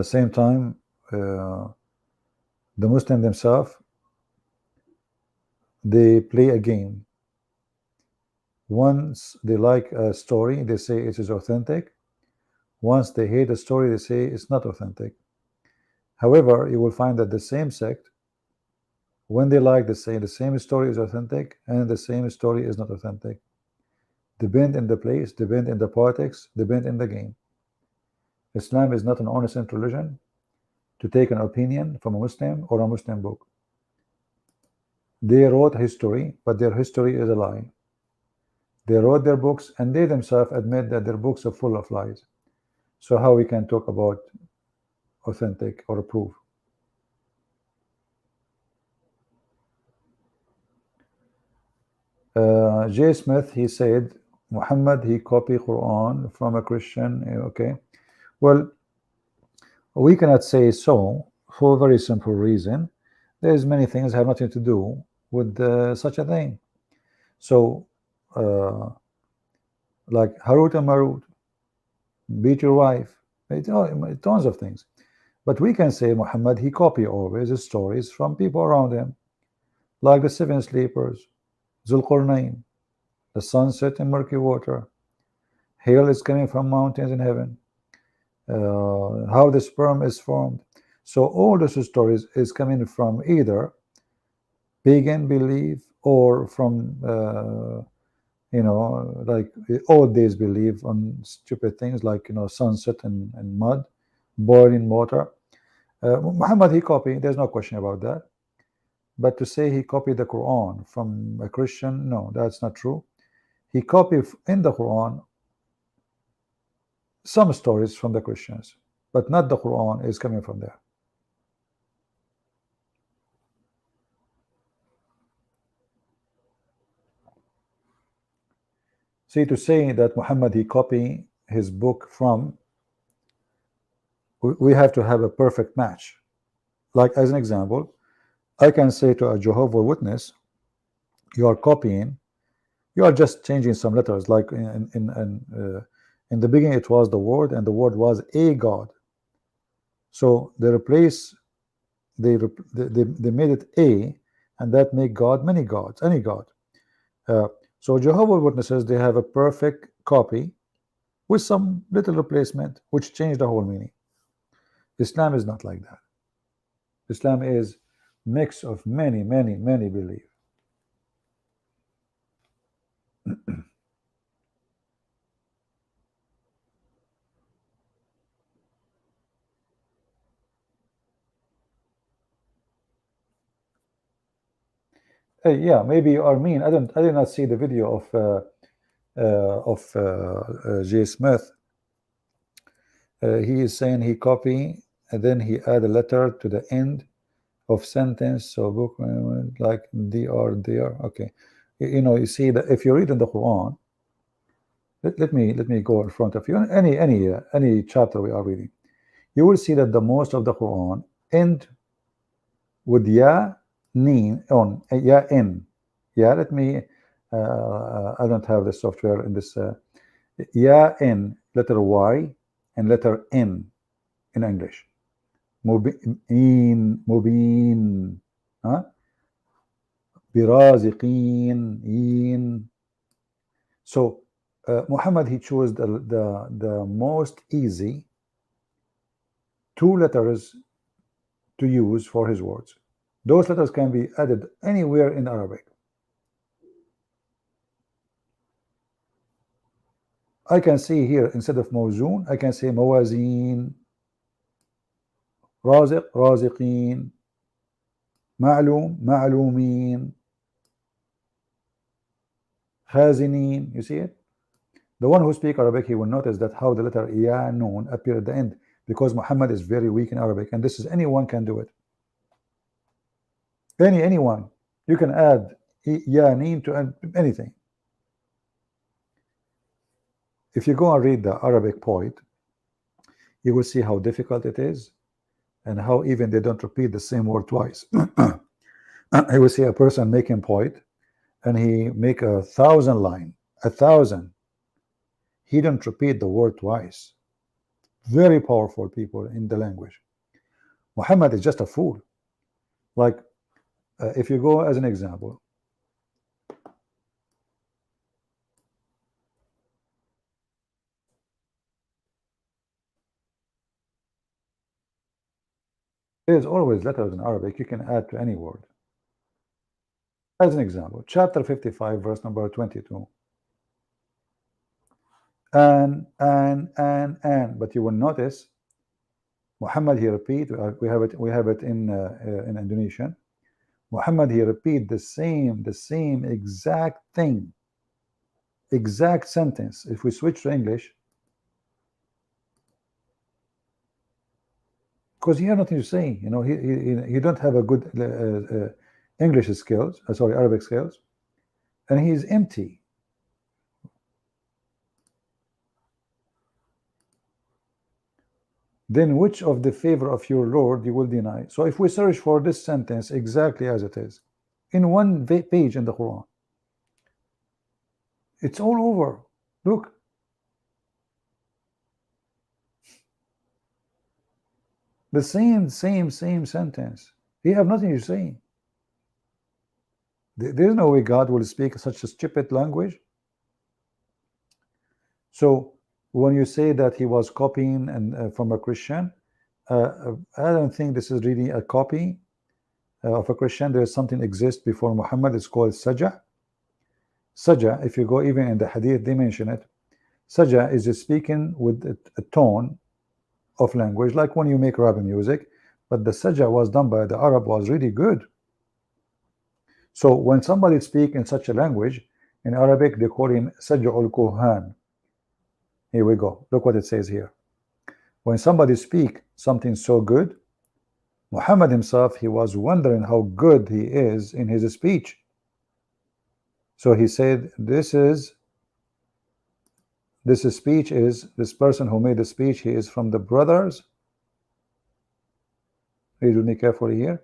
Same time, the Muslim themselves, they play a game. Once they like a story, they say it is authentic. Once they hate a story, they say it's not authentic. However, you will find that the same sect, when they like, they say the same story is authentic and the same story is not authentic. Depend in the place, depend in the politics, depend in the game. Islam is not an honest religion to take an opinion from a Muslim or a Muslim book. They wrote history, but their history is a lie. They wrote their books and they themselves admit that their books are full of lies. So how we can talk about authentic or a proof? J. Smith, he said Muhammad, he copied Quran from a Christian. Okay, well, we cannot say so for a very simple reason. There's many things have nothing to do with such a thing. So like Harut and Marut, beat your wife, tons of things. But we can say Muhammad, he copied always his stories from people around him, like the seven sleepers, Zulqarnain, the sunset in murky water, hail is coming from mountains in heaven, how the sperm is formed. So all those stories is coming from either pagan belief or from like old days believe on stupid things like sunset and mud, boiling water. Muhammad, he copied, there's no question about that. But to say he copied the Quran from a Christian, no, that's not true. He copied in the Quran some stories from the Christians, but not the Quran is coming from there. See, to say that Muhammad, he copied his book from, we have to have a perfect match. Like as an example, I can say to a Jehovah's Witness, you are copying, you are just changing some letters. Like in the beginning it was the word, and the word was a God. So they replace, they made it a, and that make God many gods, any God. So Jehovah's Witnesses, they have a perfect copy with some little replacement, which changed the whole meaning. Islam is not like that. Islam is mix of many beliefs. Yeah, maybe you are mean. I did not see the video of J. Smith. He is saying he copy and then he add a letter to the end of sentence. So book like they are there. Okay, you know, you see that if you read in the Quran. Let me go in front of you. Any chapter we are reading, you will see that the most of the Quran end with ya, neen, on, ya, in. Yeah, let me. I don't have the software in this. Ya, in, letter Y, and letter N in English. Mubin, huh? Biraziqin, in. So Muhammad, he chose the most easy two letters to use for his words. Those letters can be added anywhere in Arabic. I can see here, instead of mawzoon, I can say mawazin, raziq, raziqin, ma'lum, ma'lumin, khazinin. You see it? The one who speaks Arabic, he will notice that how the letter ya, noon appear at the end, because Muhammad is very weak in Arabic, and this is anyone can do it. Anyone. You can add ya, neen to anything. If you go and read the Arabic poet, you will see how difficult it is, and how even they don't repeat the same word twice. I will see a person making poet, and he make 1,000 line, 1,000. He don't repeat the word twice. Very powerful people in the language. Muhammad is just a fool. Like, if you go as an example, there's always letters in Arabic you can add to any word. As an example, chapter 55, verse number 22. And, but you will notice Muhammad, he repeat, we have it in Indonesian. Muhammad, he repeat the same exact thing, exact sentence. If we switch to English, because he has nothing to say, you know, he don't have a good English skills, sorry, Arabic skills, and he is empty. Then which of the favor of your Lord you will deny? So if we search for this sentence exactly as it is, in one page in the Quran, it's all over. Look. The same sentence. He have nothing to say. There's no way God will speak such a stupid language. So when you say that he was copying and from a Christian, I don't think this is really a copy of a Christian. There's something exists before Muhammad. It's called Sajah. Sajah, if you go even in the Hadith, they mention it. Sajah is speaking with a tone of language, like when you make Arabic music, but the Sajah was done by the Arab was really good. So when somebody speaks in such a language, in Arabic, they call him Saj'ul Kuhan. Here we go. Look what it says here. When somebody speaks something so good, Muhammad himself, he was wondering how good he is in his speech. So he said, this speech is, this person who made the speech, he is from the brothers. Read with me carefully here.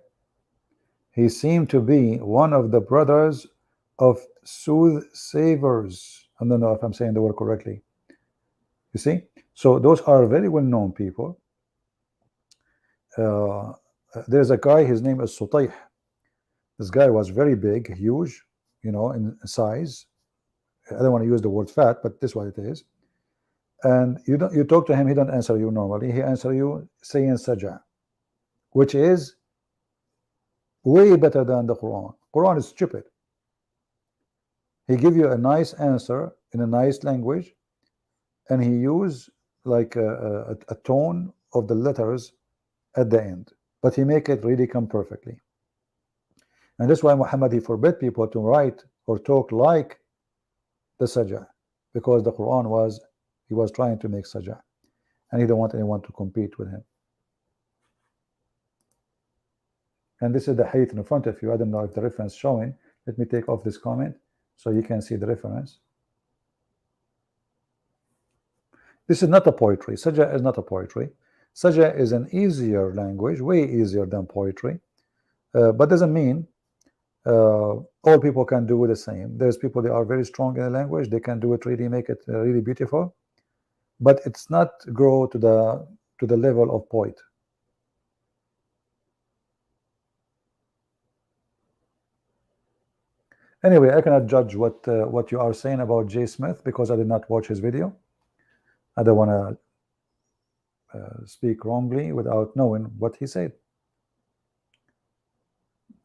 He seemed to be one of the brothers of soothsayers. I don't know if I'm saying the word correctly. You see? So those are very well-known people. There's a guy, his name is Sutayh. This guy was very big, huge, in size. I don't want to use the word fat, but this is what it is. And you talk to him, he don't answer you normally. He answer you saying saja, which is way better than the Quran. Quran is stupid. He give you a nice answer in a nice language, and he use like a tone of the letters at the end, but he make it really come perfectly. And that's why Muhammad, he forbid people to write or talk like the sajah, because the Quran he was trying to make sajah, and he don't want anyone to compete with him. And this is the hadith in front of you. I don't know if the reference showing. Let me take off this comment so you can see the reference. This is not a poetry. Sajah is not a poetry. Sajah is an easier language, way easier than poetry, but doesn't mean all people can do the same. There's people that are very strong in the language, they can do it really, make it really beautiful, but it's not grow to the level of poet. Anyway, I cannot judge what you are saying about Jay Smith because I did not watch his video. I don't want to speak wrongly without knowing what he said.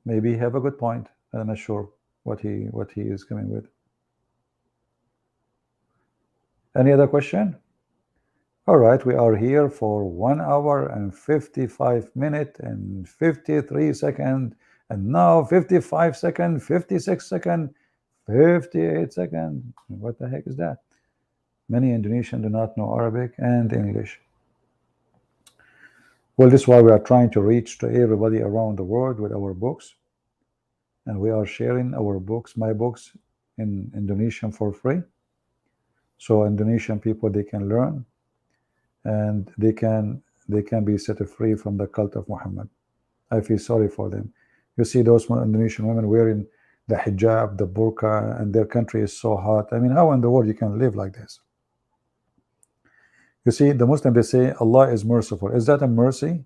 Maybe he have a good point. I'm not sure what he is coming with. Any other question? All right, we are here for 1 hour and 55 minutes and 53 seconds, and now 55 seconds, 56 seconds, 58 seconds. What the heck is that? Many Indonesians do not know Arabic and English. Well, this is why we are trying to reach to everybody around the world with our books, and we are sharing our books, my books, in Indonesian for free, so Indonesian people, they can learn, and they can be set free from the cult of Muhammad. I feel sorry for them. You see those Indonesian women wearing the hijab, the burqa, and their country is so hot. I mean, how in the world you can live like this? You see, the Muslims, they say Allah is merciful. Is that a mercy?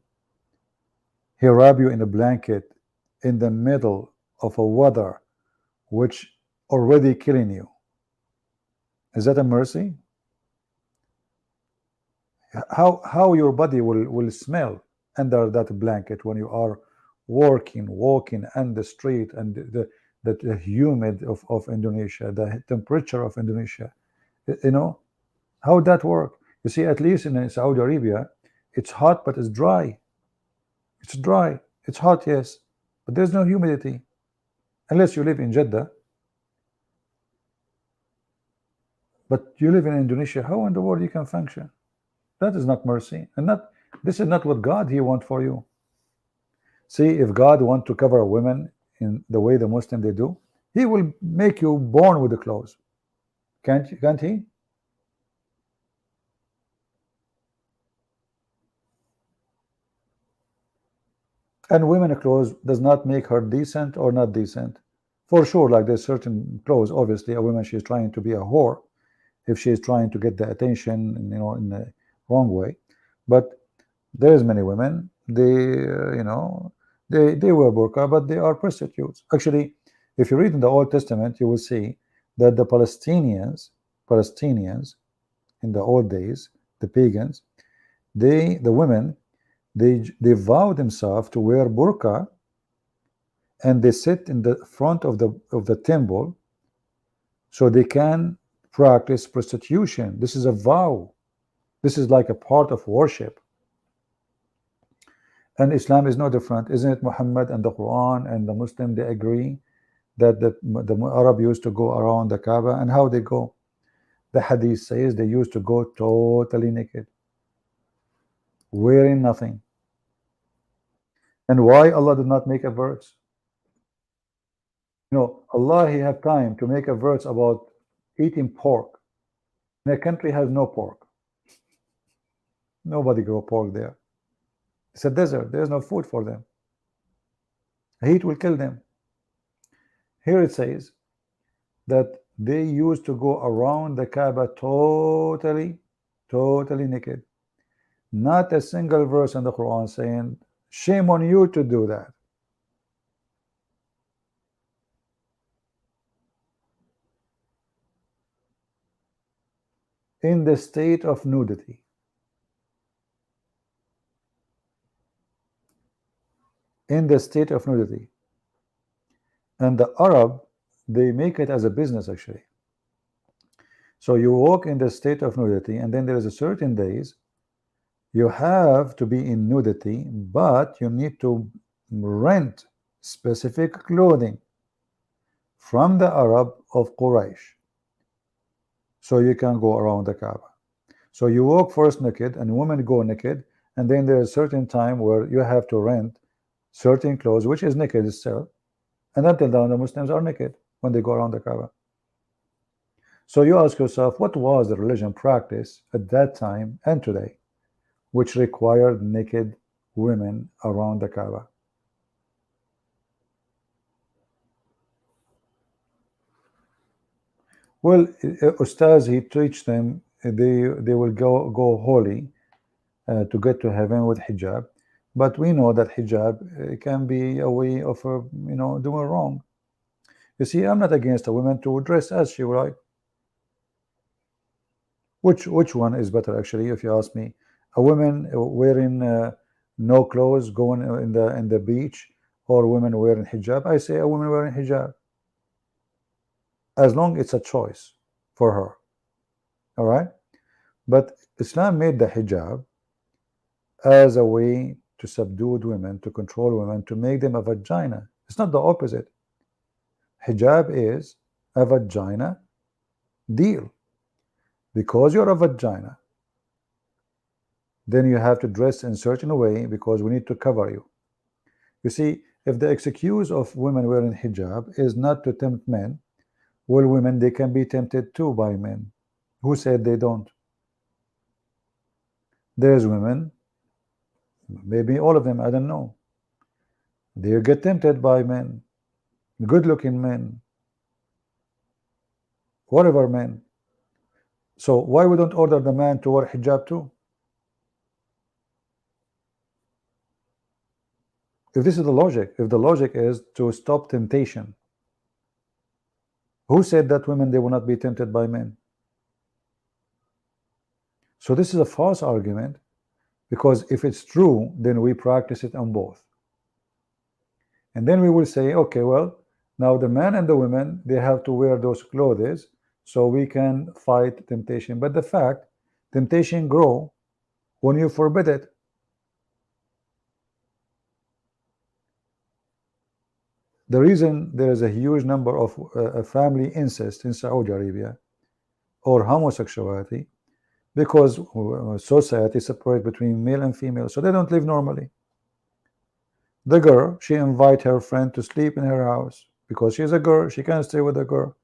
He wrap you in a blanket in the middle of a weather which already killing you. Is that a mercy? How your body will smell under that blanket when you are walking on the street, and the humid of Indonesia, the temperature of Indonesia, how would that work? You see, at least in Saudi Arabia, it's hot, but it's dry. It's dry. It's hot, yes, but there's no humidity. Unless you live in Jeddah. But you live in Indonesia, how in the world you can function? That is not mercy. And this is not what God, he want for you. See, if God want to cover women in the way the Muslim they do, he will make you born with the clothes. Can't he? And women clothes does not make her decent or not decent. For sure, like there's certain clothes, obviously a woman, she's trying to be a whore if she's trying to get the attention, in the wrong way. But there's many women, they wear burqa, but they are prostitutes. Actually, if you read in the Old Testament, you will see that the Palestinians in the old days, the pagans, the women, they vow themselves to wear burqa, and they sit in the front of the temple so they can practice prostitution. This is a vow. This is like a part of worship. And Islam is no different, isn't it? Muhammad and the Quran and the Muslim, they agree that the Arab used to go around the Kaaba, and how they go? The Hadith says they used to go totally naked, wearing nothing. And why Allah did not make a verse? Allah, he had time to make a verse about eating pork. And a country has no pork. Nobody grow pork there. It's a desert. There's no food for them. Heat will kill them. Here it says that they used to go around the Kaaba totally naked. Not a single verse in the Quran saying, shame on you to do that. in the state of nudity. In the state of nudity. And the Arab, they make it as a business actually. So you walk in the state of nudity, and then there is a certain days you have to be in nudity, but you need to rent specific clothing from the Arab of Quraysh, so you can go around the Kaaba. So you walk first naked, and women go naked, and then there is a certain time where you have to rent certain clothes, which is naked itself, and until now the Muslims are naked when they go around the Kaaba. So you ask yourself, what was the religion practice at that time and today which required naked women around the Kaaba? Well, Ustaz, he teach them they will go holy to get to heaven with hijab, but we know that hijab can be a way of doing wrong. You see, I'm not against a woman to dress as she would like. Which one is better actually, if you ask me? A woman wearing no clothes going in the beach, or women wearing hijab? I say a woman wearing hijab, as long it's a choice for her. All right, but Islam made the hijab as a way to subdue women, to control women, to make them a vagina. It's not the opposite. Hijab is a vagina deal. Because you're a vagina, then you have to dress in a certain way because we need to cover you. You see, if the excuse of women wearing hijab is not to tempt men, well, women, they can be tempted too by men. Who said they don't? There's women, maybe all of them, I don't know. They get tempted by men, good-looking men, whatever men. So why we don't order the man to wear hijab too? If this is the logic, if the logic is to stop temptation, who said that women, they will not be tempted by men? So this is a false argument, because if it's true, then we practice it on both. And then we will say, okay, well, now the man and the women, they have to wear those clothes so we can fight temptation. But the fact, temptation grow when you forbid it. The reason there is a huge number of family incest in Saudi Arabia or homosexuality, because society separates between male and female, so they don't live normally. The girl, she invite her friend to sleep in her house because she's a girl, she can't stay with a girl.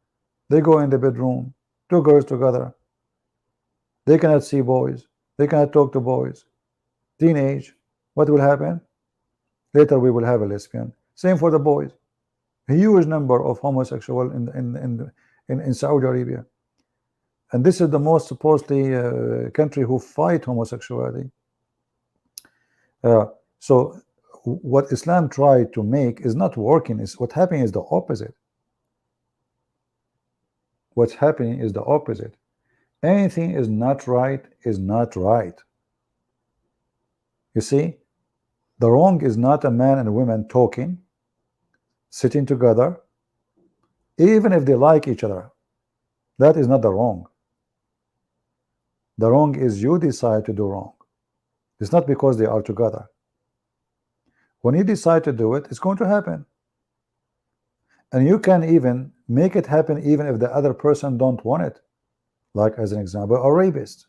They go in the bedroom, two girls together. They cannot see boys, they cannot talk to boys. Teenage, what will happen? Later we will have a lesbian. Same for the boys. A huge number of homosexual in Saudi Arabia, and this is the most supposedly country who fight homosexuality. So what Islam tried to make is not working. Is what happening is the opposite. What's happening is the opposite. Anything is not right is not right. You see, the wrong is not a man and a woman talking, sitting together, even if they like each other. That is not the wrong. The wrong is you decide to do wrong. It's not because they are together. When you decide to do it, it's going to happen. And you can even make it happen even if the other person don't want it. Like, as an example, a rapist.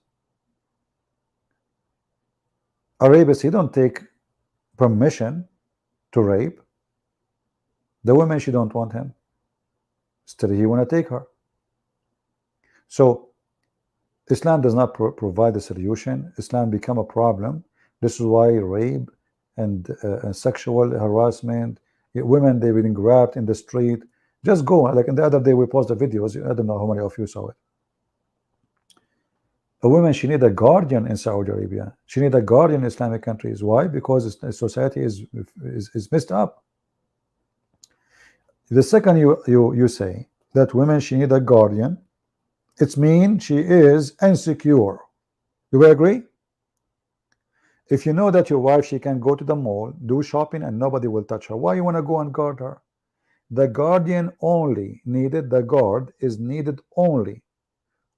A rapist, he don't take permission to rape. The woman, she don't want him. Still, he want to take her. So Islam does not provide a solution. Islam become a problem. This is why rape and sexual harassment, women, they've been grabbed in the street. Just go, like the other day we posted videos. I don't know how many of you saw it. A woman, she need a guardian in Saudi Arabia. She need a guardian in Islamic countries. Why? Because society is messed up. The second you say that women, she need a guardian, It means she is insecure. Do we agree? If you know that your wife, she can go to the mall, do shopping, and nobody will touch her, why you want to go and guard her? The guardian only needed, the guard is needed only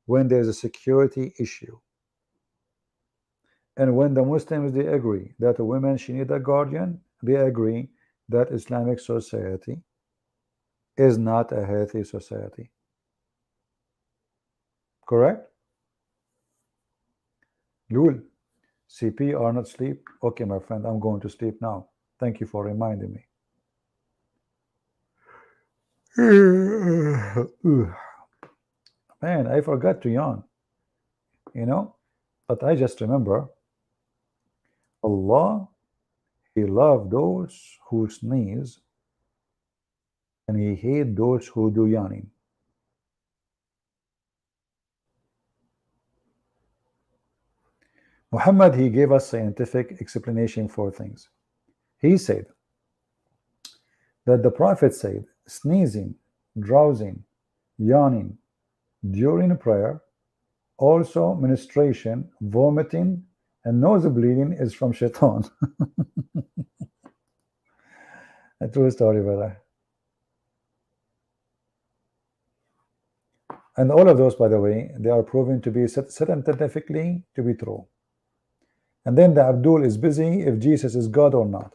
when there's a security issue. And when the Muslims, they agree that a woman, she need a guardian, they agree that Islamic society is not a healthy society. Correct? Lul, CP are not sleep. Okay, my friend, I'm going to sleep now. Thank you for reminding me. Man, I forgot to yawn. You know, but I just remember Allah, He loved those who sneeze and He hate those who do yawning. Muhammad, he gave us scientific explanation for things. He said that the Prophet said sneezing, drowsing, yawning during prayer, also menstruation, vomiting, and nose bleeding is from shaitan. A true story, brother. And all of those, by the way, they are proven to be scientifically to be true. And then the Abdul is busy if Jesus is God or not.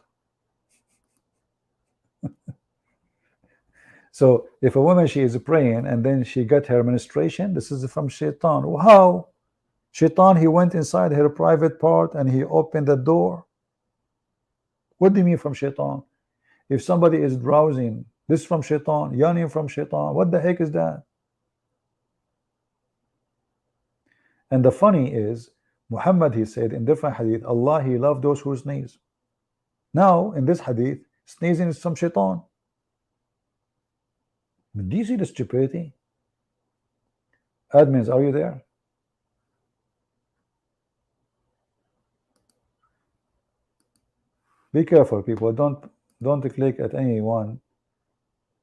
So if a woman, she is praying and then she got her menstruation, this is from shaitan. How? Shaitan, he went inside her private part and he opened the door. What do you mean from shaitan? If somebody is drowsing, this from shaitan, yawning from shaitan, what the heck is that? And the funny is, Muhammad, he said in different hadith, Allah, he loved those who sneeze. Now, in this hadith, sneezing is from shaitan. Do you see the stupidity? Admins, are you there? Be careful, people. Don't click at anyone.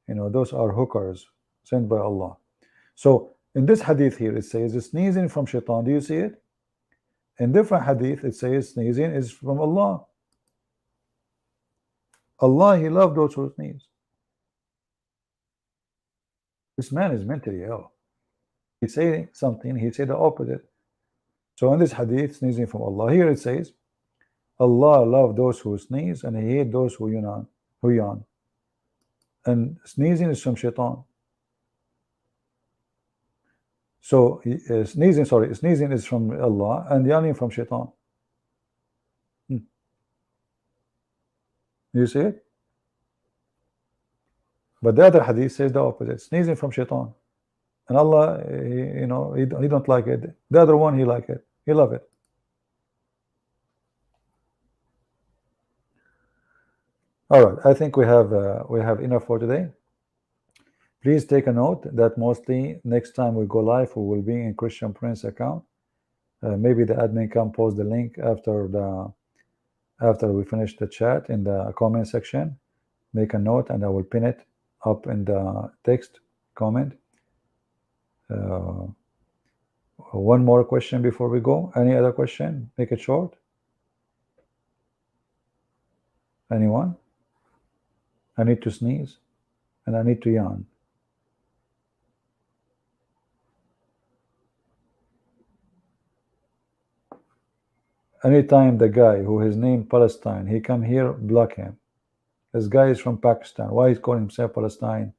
You know, those are hookers sent by Allah. So in this hadith here, it says sneezing from shaitan. Do you see it? In different hadith, it says sneezing is from Allah. Allah, he loved those who sneeze. This man is mentally ill. He say something, he said the opposite. So in this hadith, sneezing from Allah, here it says, Allah loved those who sneeze and He hate those who yawn. And sneezing is from shaitan. So sneezing is from Allah and yawning from shaitan. You see it? But the other hadith says the opposite, sneezing from shaitan. And Allah, he don't like it. The other one, He like it. He love it. All right, I think we have enough for today. Please take a note that mostly next time we go live, we will be in Christian Prince account. Maybe the admin can post the link after we finish the chat in the comment section. Make a note and I will pin it up in the text comment. One more question before we go. Any other question? Make it short. Anyone? I need to sneeze and I need to yawn. Anytime the guy who his name Palestine, he come here, block him. This guy is from Pakistan. Why he's calling himself Palestine?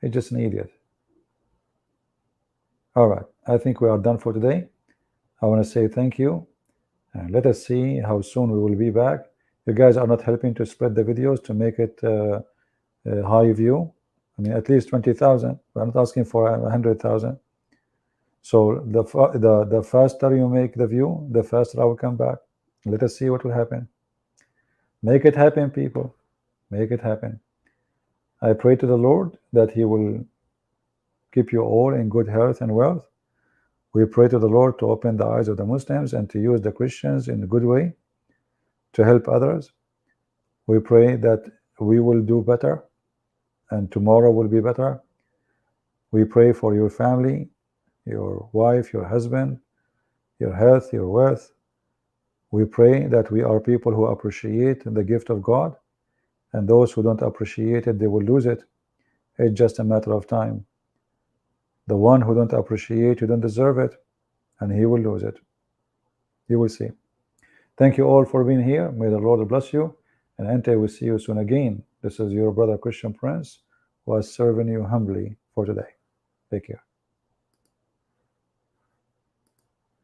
He's just an idiot. All right, I think we are done for today. I want to say thank you, and let us see how soon we will be back. You guys are not helping to spread the videos to make it high view. I mean, at least 20,000. We're not asking for 100,000. So the faster you make the view, the faster I will come back. Let us see what will happen. Make it happen, people. Make it happen. I pray to the Lord that He will keep you all in good health and wealth. We pray to the Lord to open the eyes of the Muslims and to use the Christians in a good way to help others. We pray that we will do better and tomorrow will be better. We pray for your family, your wife, your husband, your health, your wealth. We pray that we are people who appreciate the gift of God, and those who don't appreciate it, they will lose it. It's just a matter of time. The one who don't appreciate, you don't deserve it, and he will lose it. You will see. Thank you all for being here. May the Lord bless you, and Ante will see you soon again. This is your brother Christian Prince, who is serving you humbly for today. Take care.